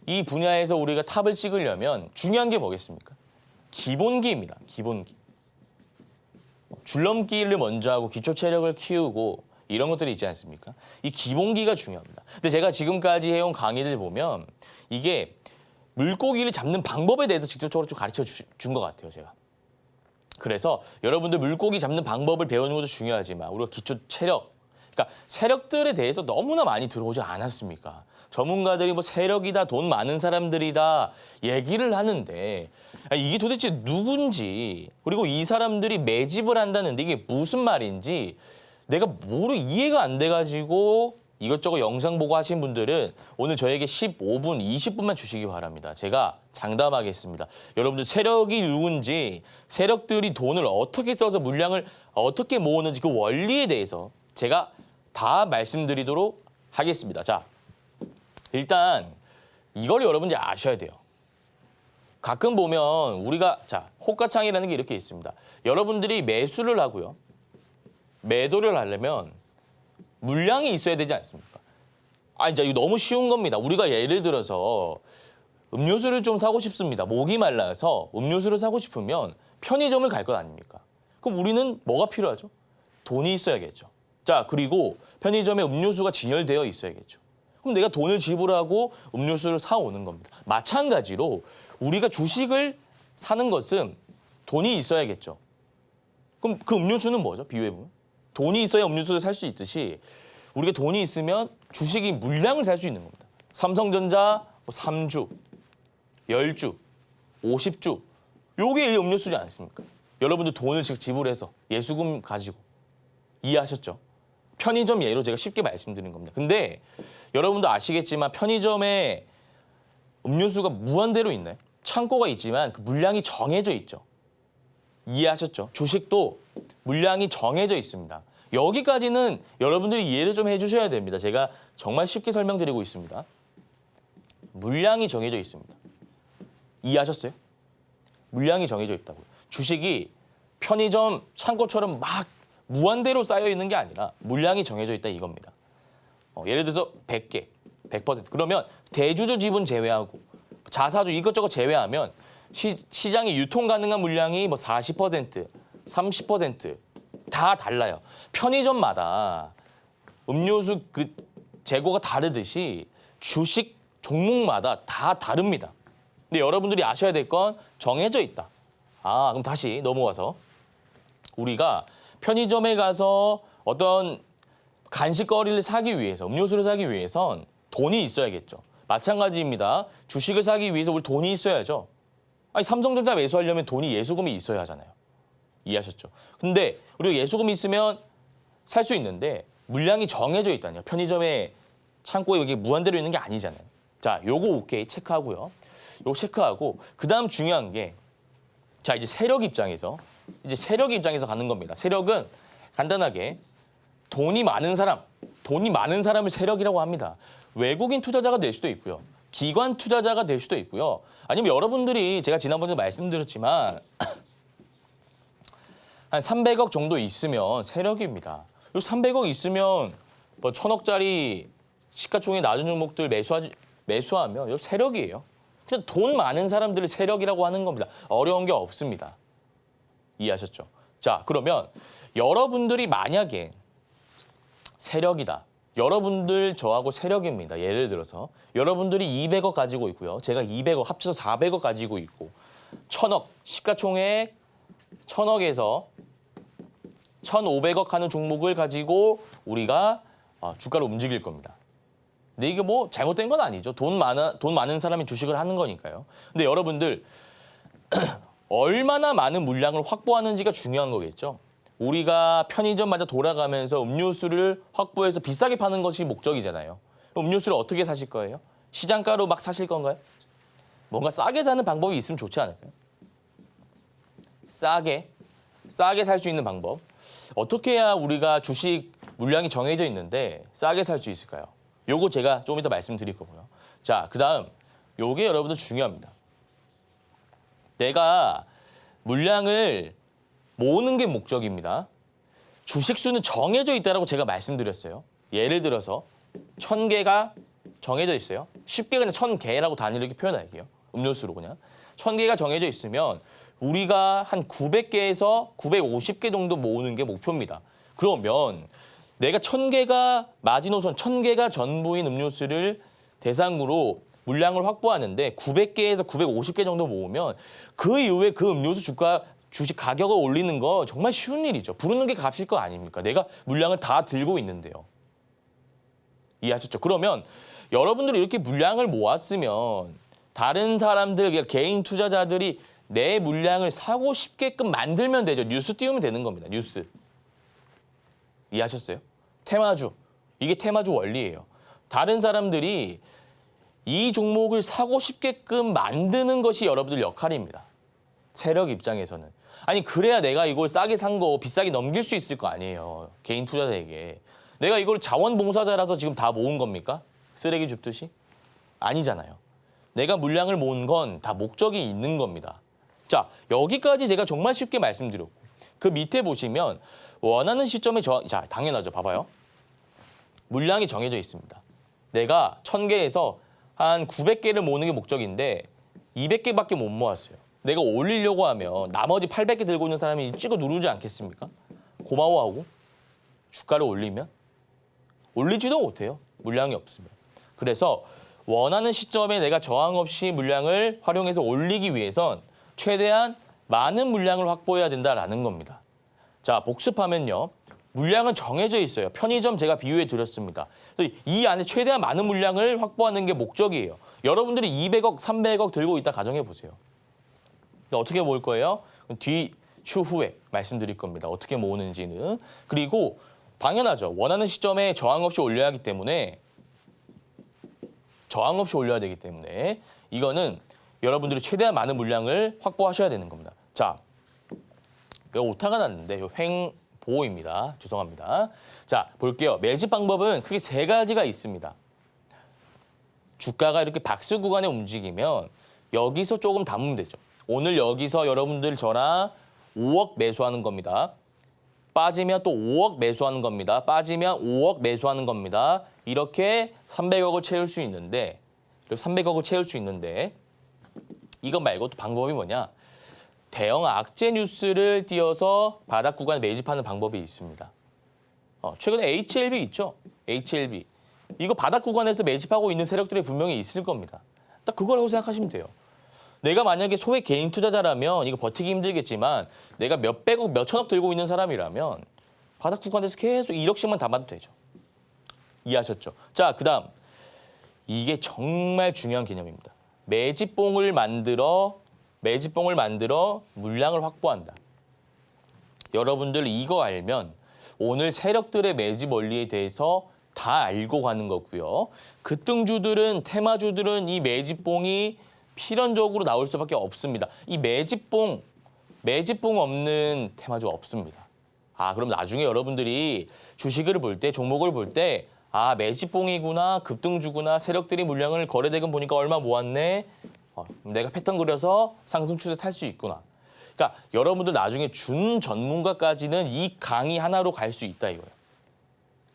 이 분야에서 우리가 탑을 찍으려면 중요한 게 뭐겠습니까? 기본기입니다. 기본기. 줄넘기를 먼저 하고 기초 체력을 키우고 이런 것들이 있지 않습니까? 이 기본기가 중요합니다. 근데 제가 지금까지 해온 강의들 보면 이게 물고기를 잡는 방법에 대해서 직접적으로 좀 가르쳐 준 것 같아요, 제가. 그래서 여러분들 물고기 잡는 방법을 배우는 것도 중요하지만 우리가 기초 체력, 그러니까 세력들에 대해서 너무나 많이 들어오지 않았습니까? 전문가들이 뭐 세력이다, 돈 많은 사람들이다 얘기를 하는데 이게 도대체 누군지 그리고 이 사람들이 매집을 한다는데 이게 무슨 말인지 내가 이해가 안 돼가지고 이것저것 영상 보고 하신 분들은 오늘 저에게 15분, 20분만 주시기 바랍니다. 제가 장담하겠습니다. 여러분들 세력이 누군지, 세력들이 돈을 어떻게 써서 물량을 어떻게 모으는지 그 원리에 대해서 제가 다 말씀드리도록 하겠습니다. 자, 일단 이걸 여러분들이 아셔야 돼요. 가끔 보면 우리가 호가창이라는 게 이렇게 있습니다. 여러분들이 매수를 하고요. 매도를 하려면 물량이 있어야 되지 않습니까? 이제 이거 너무 쉬운 겁니다. 우리가 예를 들어서 음료수를 좀 사고 싶습니다. 목이 말라서 음료수를 사고 싶으면 편의점을 갈 것 아닙니까? 그럼 우리는 뭐가 필요하죠? 돈이 있어야겠죠. 자, 그리고 편의점에 음료수가 진열되어 있어야겠죠. 그럼 내가 돈을 지불하고 음료수를 사오는 겁니다. 마찬가지로 우리가 주식을 사는 것은 돈이 있어야겠죠. 그럼 그 음료수는 뭐죠? 비유해보면. 돈이 있어야 음료수를 살 수 있듯이 우리가 돈이 있으면 주식이 물량을 살 수 있는 겁니다. 삼성전자 3주, 10주, 50주. 요게 음료수지 않습니까? 여러분들 돈을 지불해서 예수금 가지고. 이해하셨죠? 편의점 예로 제가 쉽게 말씀드린 겁니다. 근데 여러분도 아시겠지만 편의점에 음료수가 무한대로 있나요? 창고가 있지만 그 물량이 정해져 있죠. 이해하셨죠? 주식도 물량이 정해져 있습니다. 여기까지는 여러분들이 이해를 좀 해주셔야 됩니다. 제가 정말 쉽게 설명드리고 있습니다. 물량이 정해져 있습니다. 이해하셨어요? 물량이 정해져 있다고요. 주식이 편의점 창고처럼 막 무한대로 쌓여 있는 게 아니라 물량이 정해져 있다 이겁니다. 예를 들어서 100개, 100%. 그러면 대주주 지분 제외하고 자사주 이것저것 제외하면 시장에 유통 가능한 물량이 뭐 40%, 30% 다 달라요. 편의점마다 음료수 그 재고가 다르듯이 주식 종목마다 다 다릅니다. 근데 여러분들이 아셔야 될 건 정해져 있다. 그럼 다시 넘어와서 우리가 편의점에 가서 어떤 간식거리를 사기 위해서, 음료수를 사기 위해선 돈이 있어야겠죠. 마찬가지입니다. 주식을 사기 위해서 우리 돈이 있어야죠. 아니 삼성전자 매수하려면 돈이 예수금이 있어야 하잖아요. 이해하셨죠? 근데 우리가 예수금이 있으면 살 수 있는데 물량이 정해져 있다니요. 편의점에 창고에 여기 무한대로 있는 게 아니잖아요. 자, 요거 오케이 체크하고요. 요거 체크하고 그다음 중요한 게 자, 이제 세력 입장에서 가는 겁니다. 세력은 간단하게 돈이 많은 사람을 세력이라고 합니다. 외국인 투자자가 될 수도 있고요. 기관 투자자가 될 수도 있고요. 아니면 여러분들이 제가 지난번에 말씀드렸지만 한 300억 정도 있으면 세력입니다. 요 300억 있으면 뭐 1000억짜리 시가총액 낮은 종목들 매수하면 요 세력이에요. 그냥 돈 많은 사람들을 세력이라고 하는 겁니다. 어려운 게 없습니다. 이해하셨죠? 자, 그러면 여러분들이 만약에 세력이다. 여러분들 저하고 세력입니다. 예를 들어서 여러분들이 200억 가지고 있고요. 제가 200억 합쳐서 400억 가지고 있고 1000억 시가총액 1000억에서 1500억 하는 종목을 가지고 우리가 주가를 움직일 겁니다. 근데 이게 뭐 잘못된 건 아니죠. 돈 많은 사람이 주식을 하는 거니까요. 근데 여러분들 얼마나 많은 물량을 확보하는지가 중요한 거겠죠. 우리가 편의점마다 돌아가면서 음료수를 확보해서 비싸게 파는 것이 목적이잖아요. 음료수를 어떻게 사실 거예요? 시장가로 막 사실 건가요? 뭔가 싸게 사는 방법이 있으면 좋지 않을까요? 싸게 살 수 있는 방법. 어떻게 해야 우리가 주식 물량이 정해져 있는데 싸게 살 수 있을까요? 요거 제가 좀 이따 말씀드릴 거고요. 자, 그다음 요게 여러분들 중요합니다. 내가 물량을 모으는 게 목적입니다. 주식수는 정해져 있다라고 제가 말씀드렸어요. 예를 들어서 1000개가 정해져 있어요. 쉽게 그냥 1000개라고 단위로 이렇게 표현할게요. 음료수로 그냥. 1000개가 정해져 있으면 우리가 한 900개에서 950개 정도 모으는 게 목표입니다. 그러면 내가 1000개가 마지노선 1000개가 전부인 음료수를 대상으로 물량을 확보하는데 900개에서 950개 정도 모으면 그 이후에 그 음료수 주식 가격을 올리는 거 정말 쉬운 일이죠. 부르는 게 값일 거 아닙니까? 내가 물량을 다 들고 있는데요. 이해하셨죠? 그러면 여러분들이 이렇게 물량을 모았으면 다른 사람들, 그러니까 개인 투자자들이 내 물량을 사고 싶게끔 만들면 되죠. 뉴스 띄우면 되는 겁니다. 뉴스. 이해하셨어요? 테마주. 이게 테마주 원리예요. 다른 사람들이 이 종목을 사고 싶게끔 만드는 것이 여러분들 역할입니다. 세력 입장에서는. 아니 그래야 내가 이걸 싸게 산 거 비싸게 넘길 수 있을 거 아니에요. 개인 투자자에게. 내가 이걸 자원봉사자라서 지금 다 모은 겁니까? 쓰레기 줍듯이? 아니잖아요. 내가 물량을 모은 건 다 목적이 있는 겁니다. 자, 여기까지 제가 정말 쉽게 말씀드렸고 그 밑에 보시면 원하는 시점에 자, 당연하죠. 봐봐요. 물량이 정해져 있습니다. 내가 1000개에서 한 900개를 모으는 게 목적인데 200개밖에 못 모았어요. 내가 올리려고 하면 나머지 800개 들고 있는 사람이 찍어 누르지 않겠습니까? 고마워하고 주가를 올리면 올리지도 못해요. 물량이 없으면. 그래서 원하는 시점에 내가 저항 없이 물량을 활용해서 올리기 위해선 최대한 많은 물량을 확보해야 된다라는 겁니다. 자, 복습하면요. 물량은 정해져 있어요. 편의점 제가 비유해 드렸습니다. 그래서 이 안에 최대한 많은 물량을 확보하는 게 목적이에요. 여러분들이 200억, 300억 들고 있다 가정해 보세요. 어떻게 모을 거예요? 추후에 말씀드릴 겁니다. 어떻게 모으는지는. 그리고 당연하죠. 원하는 시점에 저항 없이 올려야 하기 때문에 저항 없이 올려야 되기 때문에 이거는 여러분들이 최대한 많은 물량을 확보하셔야 되는 겁니다. 자, 이거 오타가 났는데 횡보입니다. 죄송합니다. 자, 볼게요. 매집 방법은 크게 세 가지가 있습니다. 주가가 이렇게 박스 구간에 움직이면 여기서 조금 담으면 되죠. 오늘 여기서 여러분들 저랑 5억 매수하는 겁니다. 빠지면 또 5억 매수하는 겁니다. 빠지면 5억 매수하는 겁니다. 이렇게 300억을 채울 수 있는데, 이것 말고 또 방법이 뭐냐? 대형 악재 뉴스를 띄어서 바닥 구간에 매집하는 방법이 있습니다. 최근에 HLB 있죠? HLB. 이거 바닥 구간에서 매집하고 있는 세력들이 분명히 있을 겁니다. 딱 그거라고 생각하시면 돼요. 내가 만약에 소액 개인 투자자라면 이거 버티기 힘들겠지만 내가 몇백억, 몇천억 들고 있는 사람이라면 바닥 구간에서 계속 1억씩만 담아도 되죠. 이해하셨죠? 자, 그다음 이게 정말 중요한 개념입니다. 매집봉을 만들어 물량을 확보한다. 여러분들 이거 알면 오늘 세력들의 매집 원리에 대해서 다 알고 가는 거고요. 급등주들은, 테마주들은 이 매집봉이 필연적으로 나올 수밖에 없습니다. 이 매집봉 없는 테마주 없습니다. 그럼 나중에 여러분들이 주식을 볼 때, 종목을 볼 때 매집봉이구나, 급등주구나, 세력들이 물량을 거래대금 보니까 얼마 모았네. 내가 패턴 그려서 상승 추세 탈 수 있구나. 그러니까 여러분들 나중에 준 전문가까지는 이 강의 하나로 갈 수 있다 이거예요.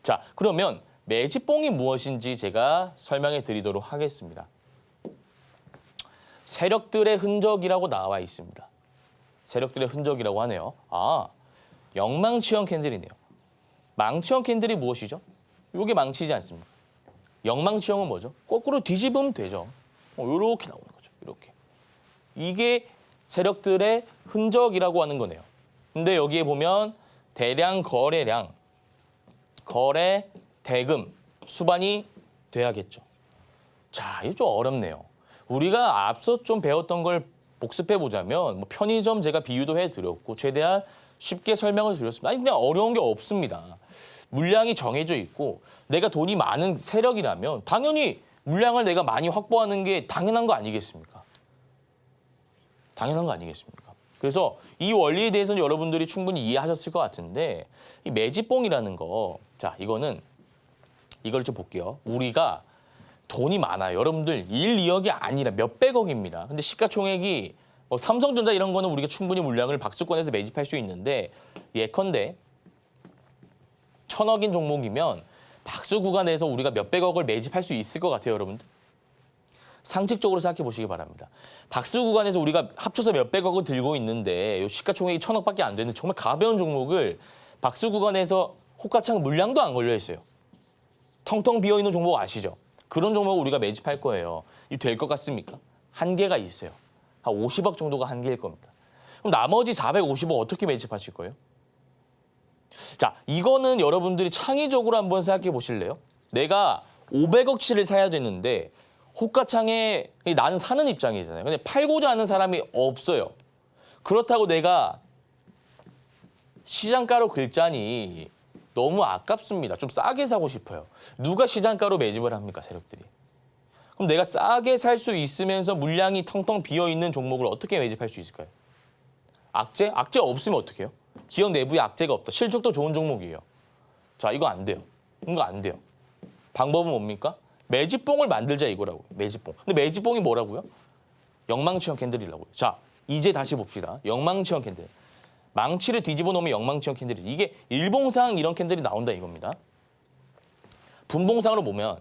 자, 그러면 매집봉이 무엇인지 제가 설명해 드리도록 하겠습니다. 세력들의 흔적이라고 나와 있습니다. 세력들의 흔적이라고 하네요. 영망치형 캔들이네요. 망치형 캔들이 무엇이죠? 이게 망치지 않습니까? 영망치형은 뭐죠? 거꾸로 뒤집으면 되죠. 이렇게 나오는 거죠. 이렇게. 이게 세력들의 흔적이라고 하는 거네요. 근데 여기에 보면 대량 거래량, 거래, 대금, 수반이 돼야겠죠. 자, 이거 좀 어렵네요. 우리가 앞서 좀 배웠던 걸 복습해 보자면 편의점 제가 비유도 해드렸고 최대한 쉽게 설명을 드렸습니다. 그냥 어려운 게 없습니다. 물량이 정해져 있고 내가 돈이 많은 세력이라면 당연히 물량을 내가 많이 확보하는 게 당연한 거 아니겠습니까? 당연한 거 아니겠습니까? 그래서 이 원리에 대해서는 여러분들이 충분히 이해하셨을 것 같은데 이 매집봉이라는 거, 자, 이걸 좀 볼게요. 우리가 돈이 많아요. 여러분들 1, 2억이 아니라 몇백억입니다. 근데 시가총액이 삼성전자 이런 거는 우리가 충분히 물량을 박스권에서 매집할 수 있는데 예컨대 1,000억인 종목이면 박스 구간에서 우리가 몇백억을 매집할 수 있을 것 같아요, 여러분들. 상식적으로 생각해 보시기 바랍니다. 박스 구간에서 우리가 합쳐서 몇백억을 들고 있는데 요 시가총액이 1,000억밖에 안 되는 정말 가벼운 종목을 박스 구간에서 호가창 물량도 안 걸려 있어요. 텅텅 비어 있는 종목 아시죠? 그런 종목을 우리가 매집할 거예요. 이 될 것 같습니까? 한계가 있어요. 한 50억 정도가 한계일 겁니다. 그럼 나머지 450억 어떻게 매집하실 거예요? 자, 이거는 여러분들이 창의적으로 한번 생각해 보실래요? 내가 500억치를 사야 되는데 호가창에 나는 사는 입장이잖아요. 근데 팔고자 하는 사람이 없어요. 그렇다고 내가 시장가로 긁자니 너무 아깝습니다. 좀 싸게 사고 싶어요. 누가 시장가로 매집을 합니까, 세력들이? 그럼 내가 싸게 살 수 있으면서 물량이 텅텅 비어있는 종목을 어떻게 매집할 수 있을까요? 악재? 악재 없으면 어떻게 해요? 기업 내부에 악재가 없다. 실적도 좋은 종목이에요. 자, 이거 안 돼요. 이거 안 돼요. 방법은 뭡니까? 매집봉을 만들자 이거라고요. 매집봉. 근데 매집봉이 뭐라고요? 영망치형 캔들이라고요. 자, 이제 다시 봅시다. 영망치형 캔들. 망치를 뒤집어 놓으면 영망치형 캔들이. 이게 일봉상 이런 캔들이 나온다 이겁니다. 분봉상으로 보면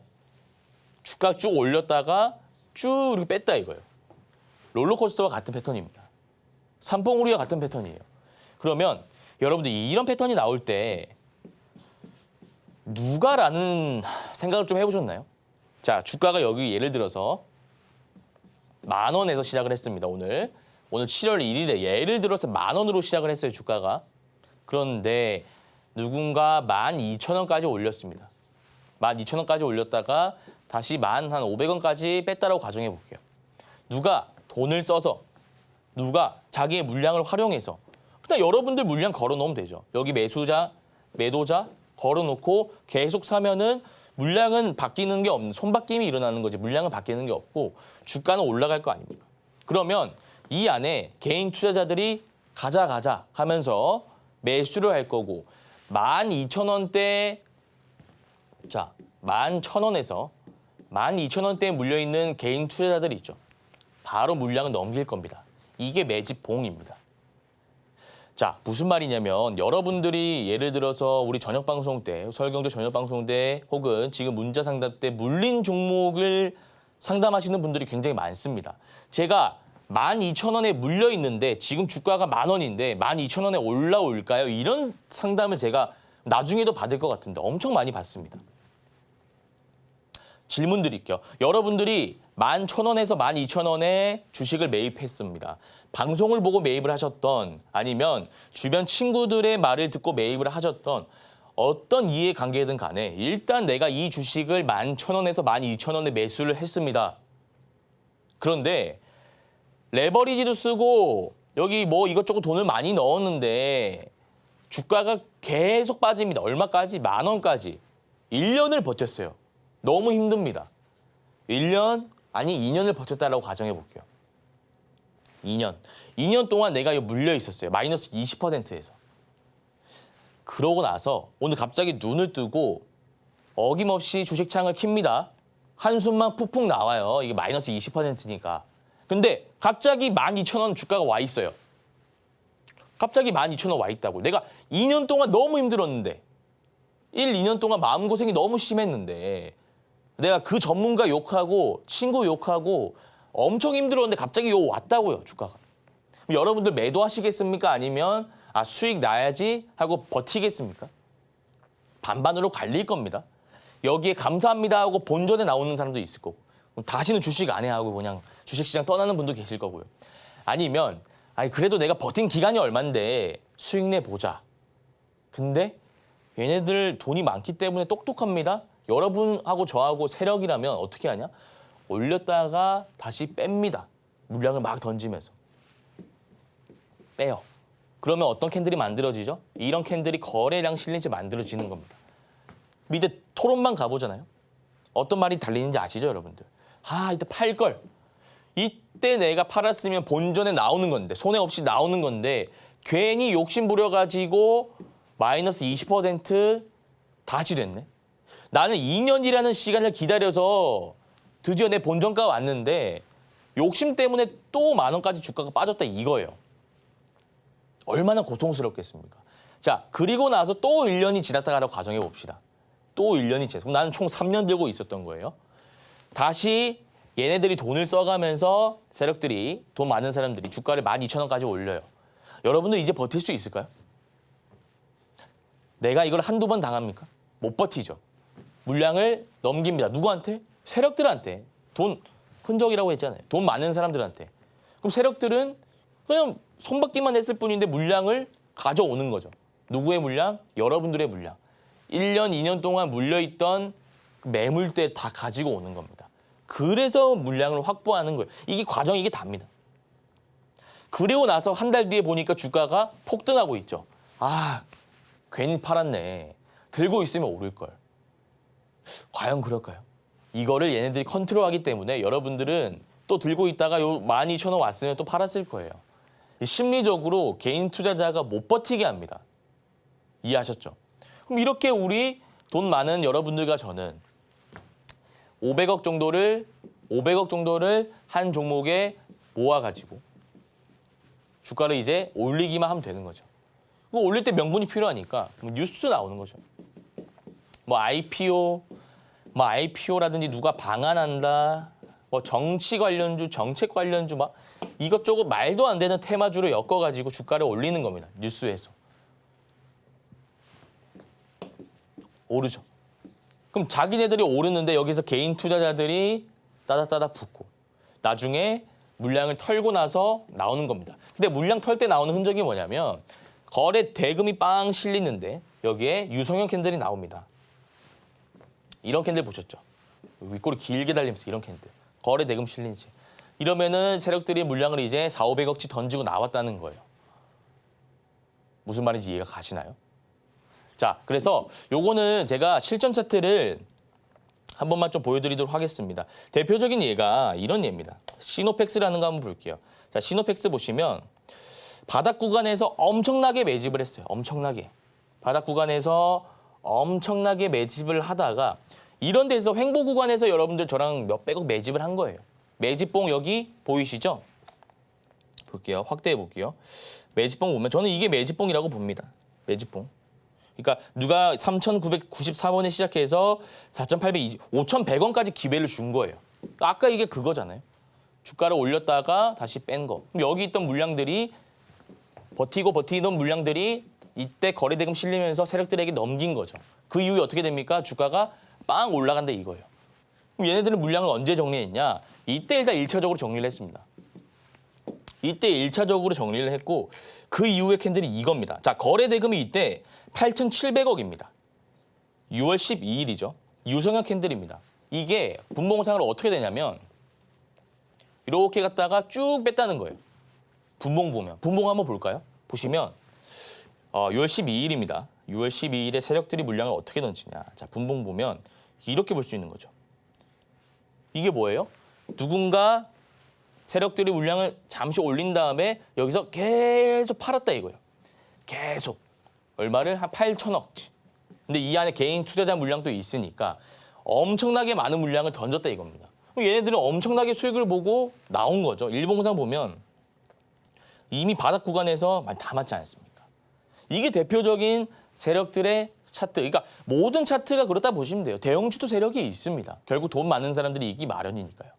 주가 쭉 올렸다가 쭉 이렇게 뺐다 이거예요. 롤러코스터와 같은 패턴입니다. 삼봉우리와 같은 패턴이에요. 그러면 여러분들 이런 패턴이 나올 때 누가라는 생각을 좀 해보셨나요? 자, 주가가 여기 예를 들어서 10,000원에서 시작을 했습니다. 오늘 7월 1일에 예를 들어서 10,000원으로 시작을 했어요. 주가가. 그런데 누군가 12,000원까지 올렸습니다. 12,000원까지 올렸다가 다시 1,500원까지 뺐다라고 가정해 볼게요. 누가 돈을 써서 누가 자기의 물량을 활용해서 그냥 여러분들 물량 걸어놓으면 되죠. 여기 매수자, 매도자 걸어놓고 계속 사면은 물량은 바뀌는 게 없는, 손바뀜이 일어나는 거지 물량은 바뀌는 게 없고 주가는 올라갈 거 아닙니까? 그러면 이 안에 개인 투자자들이 가자 하면서 매수를 할 거고 12,000원대 자 11,000원에서 12,000원대에 물려있는 개인 투자자들이 있죠. 바로 물량을 넘길 겁니다. 이게 매집봉입니다. 자, 무슨 말이냐면 여러분들이 예를 들어서 우리 저녁방송 때, 서울경제 저녁방송 때 혹은 지금 문자 상담 때 물린 종목을 상담하시는 분들이 굉장히 많습니다. 제가 12,000원에 물려 있는데 지금 주가가 10,000원인데 12,000원에 올라올까요? 이런 상담을 제가 나중에도 받을 것 같은데 엄청 많이 받습니다. 질문 드릴게요. 여러분들이 11,000원에서 12,000원에 주식을 매입했습니다. 방송을 보고 매입을 하셨던 아니면 주변 친구들의 말을 듣고 매입을 하셨던 어떤 이해관계든 간에 일단 내가 이 주식을 11,000원에서 12,000원에 매수를 했습니다. 그런데 레버리지도 쓰고 여기 뭐 이것저것 돈을 많이 넣었는데 주가가 계속 빠집니다. 얼마까지? 10,000원까지. 1년을 버텼어요. 너무 힘듭니다. 1년 아니 2년을 버텼다라고 가정해 볼게요. 2년 동안 내가 이거 물려 있었어요. 마이너스 20%에서. 그러고 나서 오늘 갑자기 눈을 뜨고 어김없이 주식창을 킵니다. 한숨만 푹푹 나와요. 이게 마이너스 20%니까. 근데 갑자기 12,000원 주가가 와 있어요. 갑자기 12,000원 와 있다고. 내가 2년 동안 너무 힘들었는데 2년 동안 마음고생이 너무 심했는데 내가 그 전문가 욕하고 친구 욕하고 엄청 힘들었는데 갑자기 요 왔다고요, 주가가. 그럼 여러분들 매도하시겠습니까? 아니면 수익 나야지 하고 버티겠습니까? 반반으로 갈릴 겁니다. 여기에 감사합니다 하고 본전에 나오는 사람도 있을 거고 그럼 다시는 주식 안 해 하고 그냥 주식시장 떠나는 분도 계실 거고요. 아니면 그래도 내가 버틴 기간이 얼만데 수익 내보자. 근데 얘네들 돈이 많기 때문에 똑똑합니다. 여러분하고 저하고 세력이라면 어떻게 하냐? 올렸다가 다시 뺍니다. 물량을 막 던지면서. 빼요. 그러면 어떤 캔들이 만들어지죠? 이런 캔들이 거래량 실린지 만들어지는 겁니다. 밑에 토론만 가보잖아요. 어떤 말이 달리는지 아시죠, 여러분들? 이때 팔걸. 이때 내가 팔았으면 본전에 나오는 건데, 손해 없이 나오는 건데 괜히 욕심 부려가지고 마이너스 20% 다시 됐네. 나는 2년이라는 시간을 기다려서 드디어 내 본전가 왔는데 욕심 때문에 또 10,000원까지 주가가 빠졌다 이거예요. 얼마나 고통스럽겠습니까? 자, 그리고 나서 또 1년이 지났다가라고 가정해 봅시다. 또 1년이 지났어. 그럼 나는 총 3년 들고 있었던 거예요. 다시 얘네들이 돈을 써가면서 세력들이 돈 많은 사람들이 주가를 12,000원까지 올려요. 여러분들 이제 버틸 수 있을까요? 내가 이걸 한두 번 당합니까? 못 버티죠. 물량을 넘깁니다. 누구한테? 세력들한테. 돈 흔적이라고 했잖아요. 돈 많은 사람들한테. 그럼 세력들은 그냥 손받기만 했을 뿐인데 물량을 가져오는 거죠. 누구의 물량? 여러분들의 물량. 1년, 2년 동안 물려있던 매물대 다 가지고 오는 겁니다. 그래서 물량을 확보하는 거예요. 이게 과정이 이게 답니다. 그리고 나서 한 달 뒤에 보니까 주가가 폭등하고 있죠. 괜히 팔았네. 들고 있으면 오를걸. 과연 그럴까요? 이거를 얘네들이 컨트롤하기 때문에 여러분들은 또 들고 있다가 요 12,000원 왔으면 또 팔았을 거예요. 심리적으로 개인 투자자가 못 버티게 합니다. 이해하셨죠? 그럼 이렇게 우리 돈 많은 여러분들과 저는 500억 정도를 한 종목에 모아가지고 주가를 이제 올리기만 하면 되는 거죠. 올릴 때 명분이 필요하니까 뉴스 나오는 거죠. IPO라든지 누가 방한한다, 정치 관련주, 정책 관련주 이것저것 말도 안 되는 테마주로 엮어가지고 주가를 올리는 겁니다. 뉴스에서. 오르죠. 그럼 자기네들이 오르는데 여기서 개인 투자자들이 따닥따닥 붙고 나중에 물량을 털고 나서 나오는 겁니다. 근데 물량 털 때 나오는 흔적이 뭐냐면 거래 대금이 빵 실리는데 여기에 유성형 캔들이 나옵니다. 이런 캔들 보셨죠? 윗꼬리 길게 달리면서 이런 캔들. 거래 대금 실린지. 이러면은 세력들이 물량을 이제 400~500억치 던지고 나왔다는 거예요. 무슨 말인지 이해가 가시나요? 자, 그래서 요거는 제가 실전 차트를 한 번만 좀 보여드리도록 하겠습니다. 대표적인 예가 이런 예입니다. 시노펙스라는 거 한번 볼게요. 자, 시노펙스 보시면 바닥 구간에서 엄청나게 매집을 했어요. 엄청나게. 바닥 구간에서 엄청나게 매집을 하다가 이런 데서 횡보 구간에서 여러분들 저랑 몇백억 매집을 한 거예요. 매집봉 여기 보이시죠? 볼게요. 확대해 볼게요. 매집봉 보면 저는 이게 매집봉이라고 봅니다. 매집봉. 그러니까 누가 3,994원에 시작해서 5,100원까지 기회를 준 거예요. 아까 이게 그거잖아요. 주가를 올렸다가 다시 뺀 거. 그럼 여기 있던 물량들이 버티던 물량들이 이때 거래대금 실리면서 세력들에게 넘긴 거죠. 그 이후에 어떻게 됩니까? 주가가 빵 올라간다 이거예요. 그럼 얘네들은 물량을 언제 정리했냐? 이때 일단 1차적으로 정리를 했습니다. 이때 1차적으로 정리를 했고 그 이후의 캔들이 이겁니다. 자, 거래대금이 이때 8,700억입니다. 6월 12일이죠. 유성형 캔들입니다. 이게 분봉상으로 어떻게 되냐면 이렇게 갔다가 쭉 뺐다는 거예요. 분봉 보면. 분봉 한번 볼까요? 보시면 6월 12일입니다. 6월 12일에 세력들이 물량을 어떻게 던지냐. 자, 분봉 보면 이렇게 볼 수 있는 거죠. 이게 뭐예요? 누군가 세력들이 물량을 잠시 올린 다음에 여기서 계속 팔았다 이거예요. 계속. 얼마를? 한 8천억치. 근데 이 안에 개인 투자자 물량도 있으니까 엄청나게 많은 물량을 던졌다 이겁니다. 그럼 얘네들은 엄청나게 수익을 보고 나온 거죠. 일봉상 보면 이미 바닥 구간에서 많이 담았지 않습니까? 이게 대표적인 세력들의 차트. 그러니까 모든 차트가 그렇다 보시면 돼요. 대형주도 세력이 있습니다. 결국 돈 많은 사람들이 이기 마련이니까요.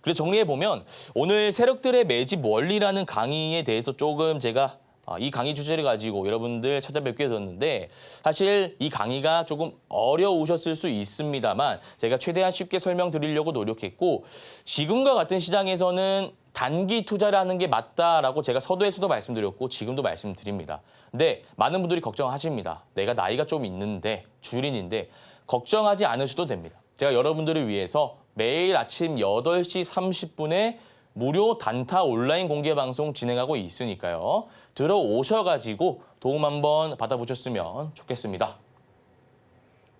그래서 정리해보면 오늘 세력들의 매집 원리라는 강의에 대해서 조금 제가 이 강의 주제를 가지고 여러분들 찾아뵙게 됐는데 사실 이 강의가 조금 어려우셨을 수 있습니다만 제가 최대한 쉽게 설명드리려고 노력했고 지금과 같은 시장에서는 단기 투자를 하는 게 맞다라고 제가 서두에서도 말씀드렸고 지금도 말씀드립니다. 근데 많은 분들이 걱정하십니다. 내가 나이가 좀 있는데 주린인데 걱정하지 않으셔도 됩니다. 제가 여러분들을 위해서 매일 아침 8시 30분에 무료 단타 온라인 공개 방송 진행하고 있으니까요. 들어오셔가지고 도움 한번 받아보셨으면 좋겠습니다.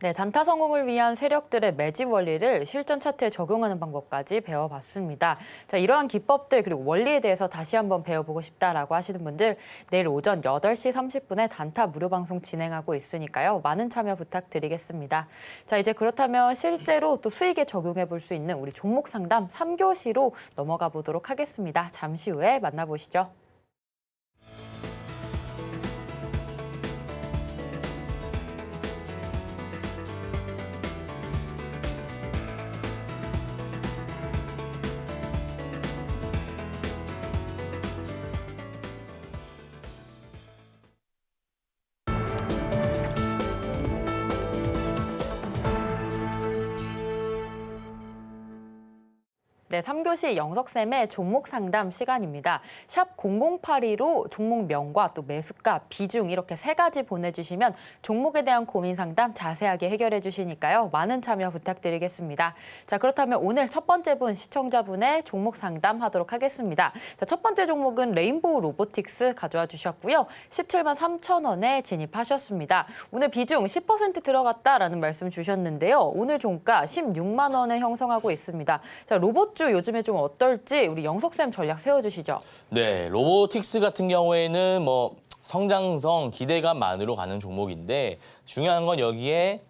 네, 단타 성공을 위한 세력들의 매집 원리를 실전 차트에 적용하는 방법까지 배워봤습니다. 자, 이러한 기법들 그리고 원리에 대해서 다시 한번 배워보고 싶다라고 하시는 분들 내일 오전 8시 30분에 단타 무료 방송 진행하고 있으니까요. 많은 참여 부탁드리겠습니다. 자, 이제 그렇다면 실제로 또 수익에 적용해 볼 수 있는 우리 종목 상담 3교시로 넘어가 보도록 하겠습니다. 잠시 후에 만나보시죠. 네, 3교시 영석쌤의 종목 상담 시간입니다. 샵 0082로 종목명과 또 매수가, 비중 이렇게 3가지 보내주시면 종목에 대한 고민 상담 자세하게 해결해 주시니까요. 많은 참여 부탁드리겠습니다. 자, 그렇다면 오늘 첫 번째 분 시청자분의 종목 상담하도록 하겠습니다. 자, 첫 번째 종목은 레인보우 로보틱스 가져와 주셨고요. 17만 3천 원에 진입하셨습니다. 오늘 비중 10% 들어갔다라는 말씀 주셨는데요. 오늘 종가 16만 원에 형성하고 있습니다. 자, 로봇주 요즘에 좀 어떨지 우리 영석쌤 전략 세워주시죠. 네, 로보틱스 같은 경우에는 뭐 성장성, 기대감만으로 가는 종목인데 중요한 건 여기에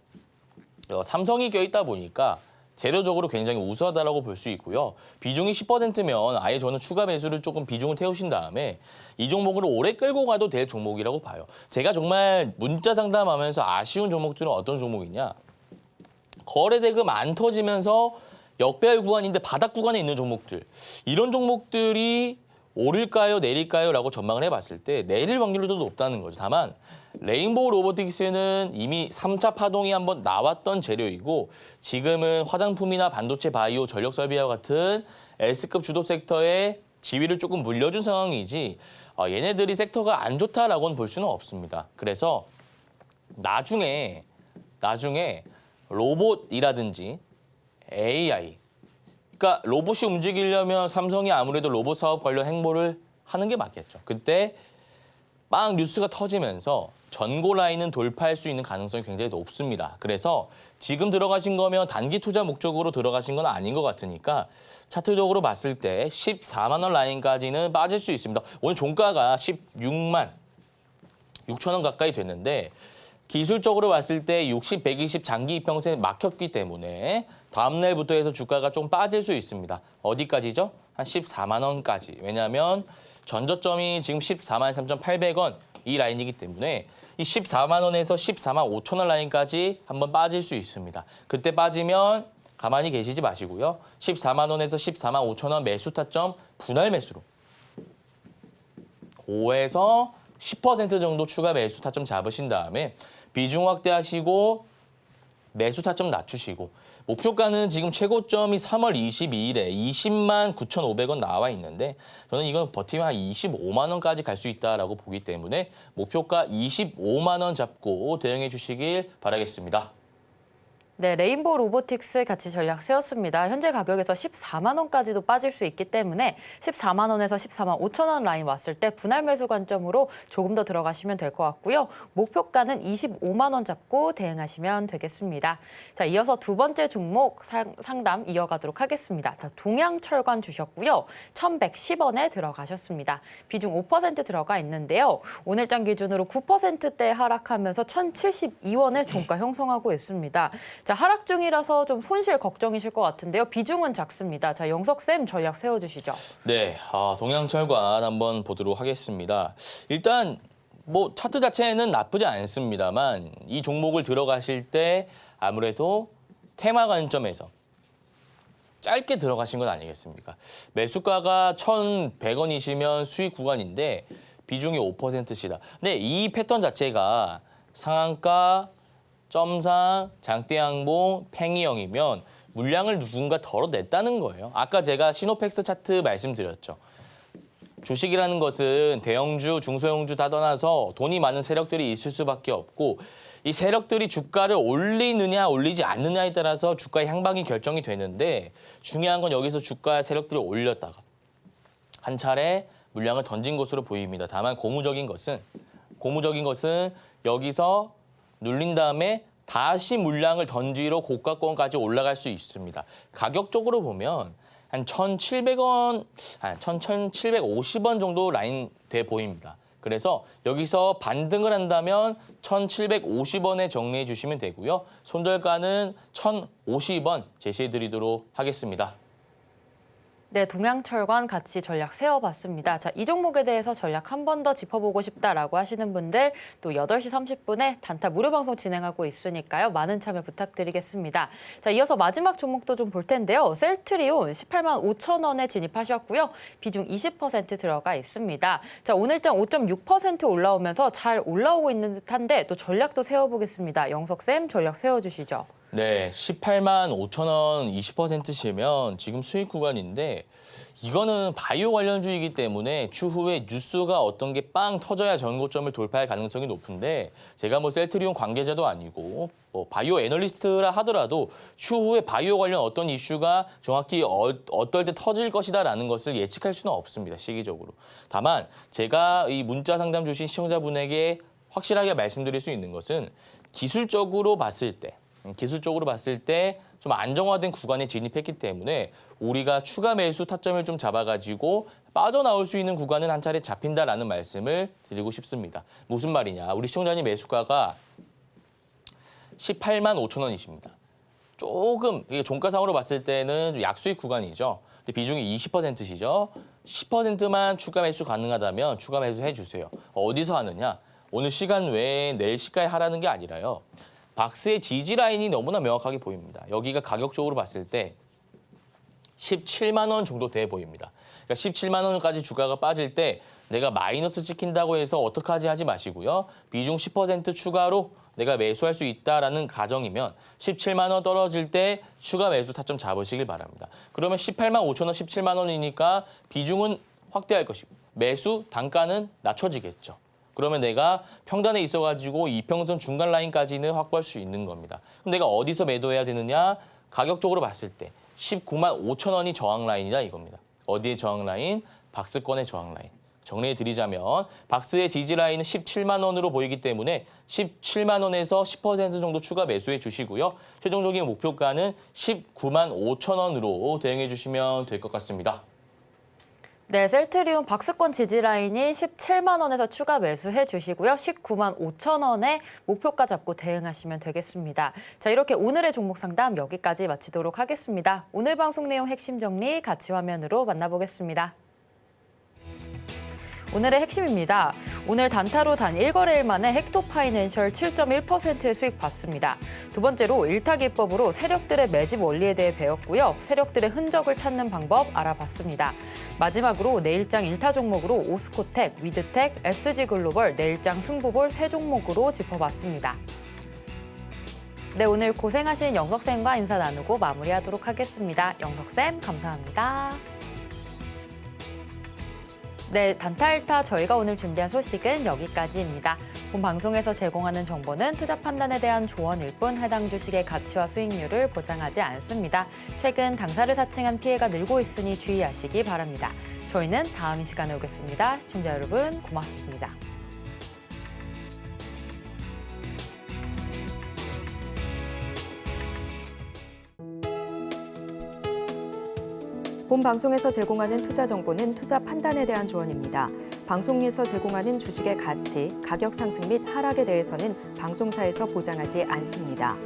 삼성이 껴있다 보니까 재료적으로 굉장히 우수하다라고 볼 수 있고요. 비중이 10%면 아예 저는 추가 매수를 조금 비중을 태우신 다음에 이 종목을 오래 끌고 가도 될 종목이라고 봐요. 제가 정말 문자 상담하면서 아쉬운 종목들은 어떤 종목이냐. 거래대금 안 터지면서 역배열 구간인데 바닥 구간에 있는 종목들. 이런 종목들이 오를까요, 내릴까요? 라고 전망을 해봤을 때 내릴 확률이 더 높다는 거죠. 다만 레인보우 로보틱스는 이미 3차 파동이 한번 나왔던 재료이고 지금은 화장품이나 반도체, 바이오, 전력 설비와 같은 S급 주도 섹터에 지위를 조금 물려준 상황이지 얘네들이 섹터가 안 좋다라고는 볼 수는 없습니다. 그래서 나중에 로봇이라든지 AI, 그러니까 로봇이 움직이려면 삼성이 아무래도 로봇 사업 관련 행보를 하는 게 맞겠죠. 그때 빵 뉴스가 터지면서 전고 라인은 돌파할 수 있는 가능성이 굉장히 높습니다. 그래서 지금 들어가신 거면 단기 투자 목적으로 들어가신 건 아닌 것 같으니까 차트적으로 봤을 때 14만 원 라인까지는 빠질 수 있습니다. 오늘 종가가 16만 6천 원 가까이 됐는데 기술적으로 봤을 때 60, 120 장기 이평선에 막혔기 때문에 다음 날부터 해서 주가가 좀 빠질 수 있습니다. 어디까지죠? 한 14만 원까지. 왜냐하면 전저점이 지금 14만 3,800원 이 라인이기 때문에 이 14만 원에서 14만 5천 원 라인까지 한번 빠질 수 있습니다. 그때 빠지면 가만히 계시지 마시고요. 14만 원에서 14만 5천 원 매수 타점 분할 매수로 5에서 10% 정도 추가 매수 타점 잡으신 다음에 비중 확대하시고 매수 타점 낮추시고 목표가는 지금 최고점이 3월 22일에 20만 9,500원 나와 있는데 저는 이건 버티면 한 25만 원까지 갈 수 있다라고 보기 때문에 목표가 25만 원 잡고 대응해 주시길 바라겠습니다. 네, 레인보우 로보틱스 같이 전략 세웠습니다. 현재 가격에서 14만 원까지도 빠질 수 있기 때문에 14만 원에서 14만 5천 원 라인 왔을 때 분할 매수 관점으로 조금 더 들어가시면 될 것 같고요. 목표가는 25만 원 잡고 대응하시면 되겠습니다. 자, 이어서 두 번째 종목 상담 이어가도록 하겠습니다. 동양철관 주셨고요. 1,110원에 들어가셨습니다. 비중 5% 들어가 있는데요. 오늘장 기준으로 9%대 하락하면서 1,072원에 종가 형성하고 있습니다. 자, 하락 중이라서 좀 손실 걱정이실 것 같은데요. 비중은 작습니다. 자, 영석쌤 전략 세워주시죠. 네, 동양철관 한번 보도록 하겠습니다. 일단 뭐 차트 자체는 나쁘지 않습니다만 이 종목을 들어가실 때 아무래도 테마 관점에서 짧게 들어가신 건 아니겠습니까? 매수가가 1,100원이시면 수익 구간인데 비중이 5%시다. 근데 이 패턴 자체가 상한가, 점상, 장대양봉, 팽이형이면 물량을 누군가 덜어냈다는 거예요. 아까 제가 시노팩스 차트 말씀드렸죠. 주식이라는 것은 대형주, 중소형주 다 떠나서 돈이 많은 세력들이 있을 수밖에 없고 이 세력들이 주가를 올리느냐 올리지 않느냐에 따라서 주가의 향방이 결정이 되는데 중요한 건 여기서 주가 세력들이 올렸다가 한 차례 물량을 던진 것으로 보입니다. 다만 고무적인 것은 여기서 눌린 다음에 다시 물량을 던지러 고가권까지 올라갈 수 있습니다. 가격적으로 보면 한 1,700원, 1,750원 정도 라인 돼 보입니다. 그래서 여기서 반등을 한다면 1,750원에 정리해 주시면 되고요. 손절가는 1,050원 제시해 드리도록 하겠습니다. 네, 동양철관 같이 전략 세워봤습니다. 자, 이 종목에 대해서 전략 한 번 더 짚어보고 싶다라고 하시는 분들 또 8시 30분에 단타 무료 방송 진행하고 있으니까요. 많은 참여 부탁드리겠습니다. 자, 이어서 마지막 종목도 좀 볼 텐데요. 셀트리온 18만 5천 원에 진입하셨고요. 비중 20% 들어가 있습니다. 자, 오늘장 5.6% 올라오면서 잘 올라오고 있는 듯한데 또 전략도 세워보겠습니다. 영석쌤 전략 세워주시죠. 네, 18만 5천 원 20%시면 지금 수익 구간인데 이거는 바이오 관련주이기 때문에 추후에 뉴스가 어떤 게 빵 터져야 전고점을 돌파할 가능성이 높은데 제가 뭐 셀트리온 관계자도 아니고 뭐 바이오 애널리스트라 하더라도 추후에 바이오 관련 어떤 이슈가 정확히 어떨 때 터질 것이다라는 것을 예측할 수는 없습니다. 시기적으로. 다만 제가 이 문자 상담 주신 시청자분에게 확실하게 말씀드릴 수 있는 것은 기술적으로 봤을 때 좀 안정화된 구간에 진입했기 때문에 우리가 추가 매수 타점을 좀 잡아가지고 빠져나올 수 있는 구간은 한 차례 잡힌다라는 말씀을 드리고 싶습니다. 무슨 말이냐. 우리 시청자님 매수가가 18만 5천 원이십니다. 조금 이게 종가상으로 봤을 때는 약수익 구간이죠. 근데 비중이 20%시죠. 10%만 추가 매수 가능하다면 추가 매수 해주세요. 어디서 하느냐. 오늘 시간 외에 내일 시가에 하라는 게 아니라요. 박스의 지지 라인이 너무나 명확하게 보입니다. 여기가 가격적으로 봤을 때 17만 원 정도 돼 보입니다. 그러니까 17만 원까지 주가가 빠질 때 내가 마이너스 찍힌다고 해서 어떡하지 하지 마시고요. 비중 10% 추가로 내가 매수할 수 있다라는 가정이면 17만 원 떨어질 때 추가 매수 타점 잡으시길 바랍니다. 그러면 18만 5천 원, 17만 원이니까 비중은 확대할 것이고 매수 단가는 낮춰지겠죠. 그러면 내가 평단에 있어가지고 이평선 중간 라인까지는 확보할 수 있는 겁니다. 그럼 내가 어디서 매도해야 되느냐? 가격적으로 봤을 때 19만 5천 원이 저항 라인이다 이겁니다. 어디의 저항 라인? 박스권의 저항 라인. 정리해 드리자면 박스의 지지 라인은 17만 원으로 보이기 때문에 17만 원에서 10% 정도 추가 매수해 주시고요. 최종적인 목표가는 19만 5천 원으로 대응해 주시면 될 것 같습니다. 네, 셀트리온 박스권 지지 라인이 17만 원에서 추가 매수해 주시고요. 19만 5천 원에 목표가 잡고 대응하시면 되겠습니다. 자, 이렇게 오늘의 종목 상담 여기까지 마치도록 하겠습니다. 오늘 방송 내용 핵심 정리 같이 화면으로 만나보겠습니다. 오늘의 핵심입니다. 오늘 단타로 단 1거래일 만에 헥토파이낸셜 7.1%의 수익 봤습니다. 두 번째로 일타기법으로 세력들의 매집 원리에 대해 배웠고요. 세력들의 흔적을 찾는 방법 알아봤습니다. 마지막으로 내일장 1타 종목으로 오스코텍, 위드텍, SG글로벌, 내일장 승부볼 3종목으로 짚어봤습니다. 네, 오늘 고생하신 영석쌤과 인사 나누고 마무리하도록 하겠습니다. 영석쌤 감사합니다. 네, 단타 1타 저희가 오늘 준비한 소식은 여기까지입니다. 본 방송에서 제공하는 정보는 투자 판단에 대한 조언일 뿐 해당 주식의 가치와 수익률을 보장하지 않습니다. 최근 당사를 사칭한 피해가 늘고 있으니 주의하시기 바랍니다. 저희는 다음 이 시간에 오겠습니다. 시청자 여러분 고맙습니다. 본 방송에서 제공하는 투자 정보는 투자 판단에 대한 조언입니다. 방송에서 제공하는 주식의 가치, 가격 상승 및 하락에 대해서는 방송사에서 보장하지 않습니다.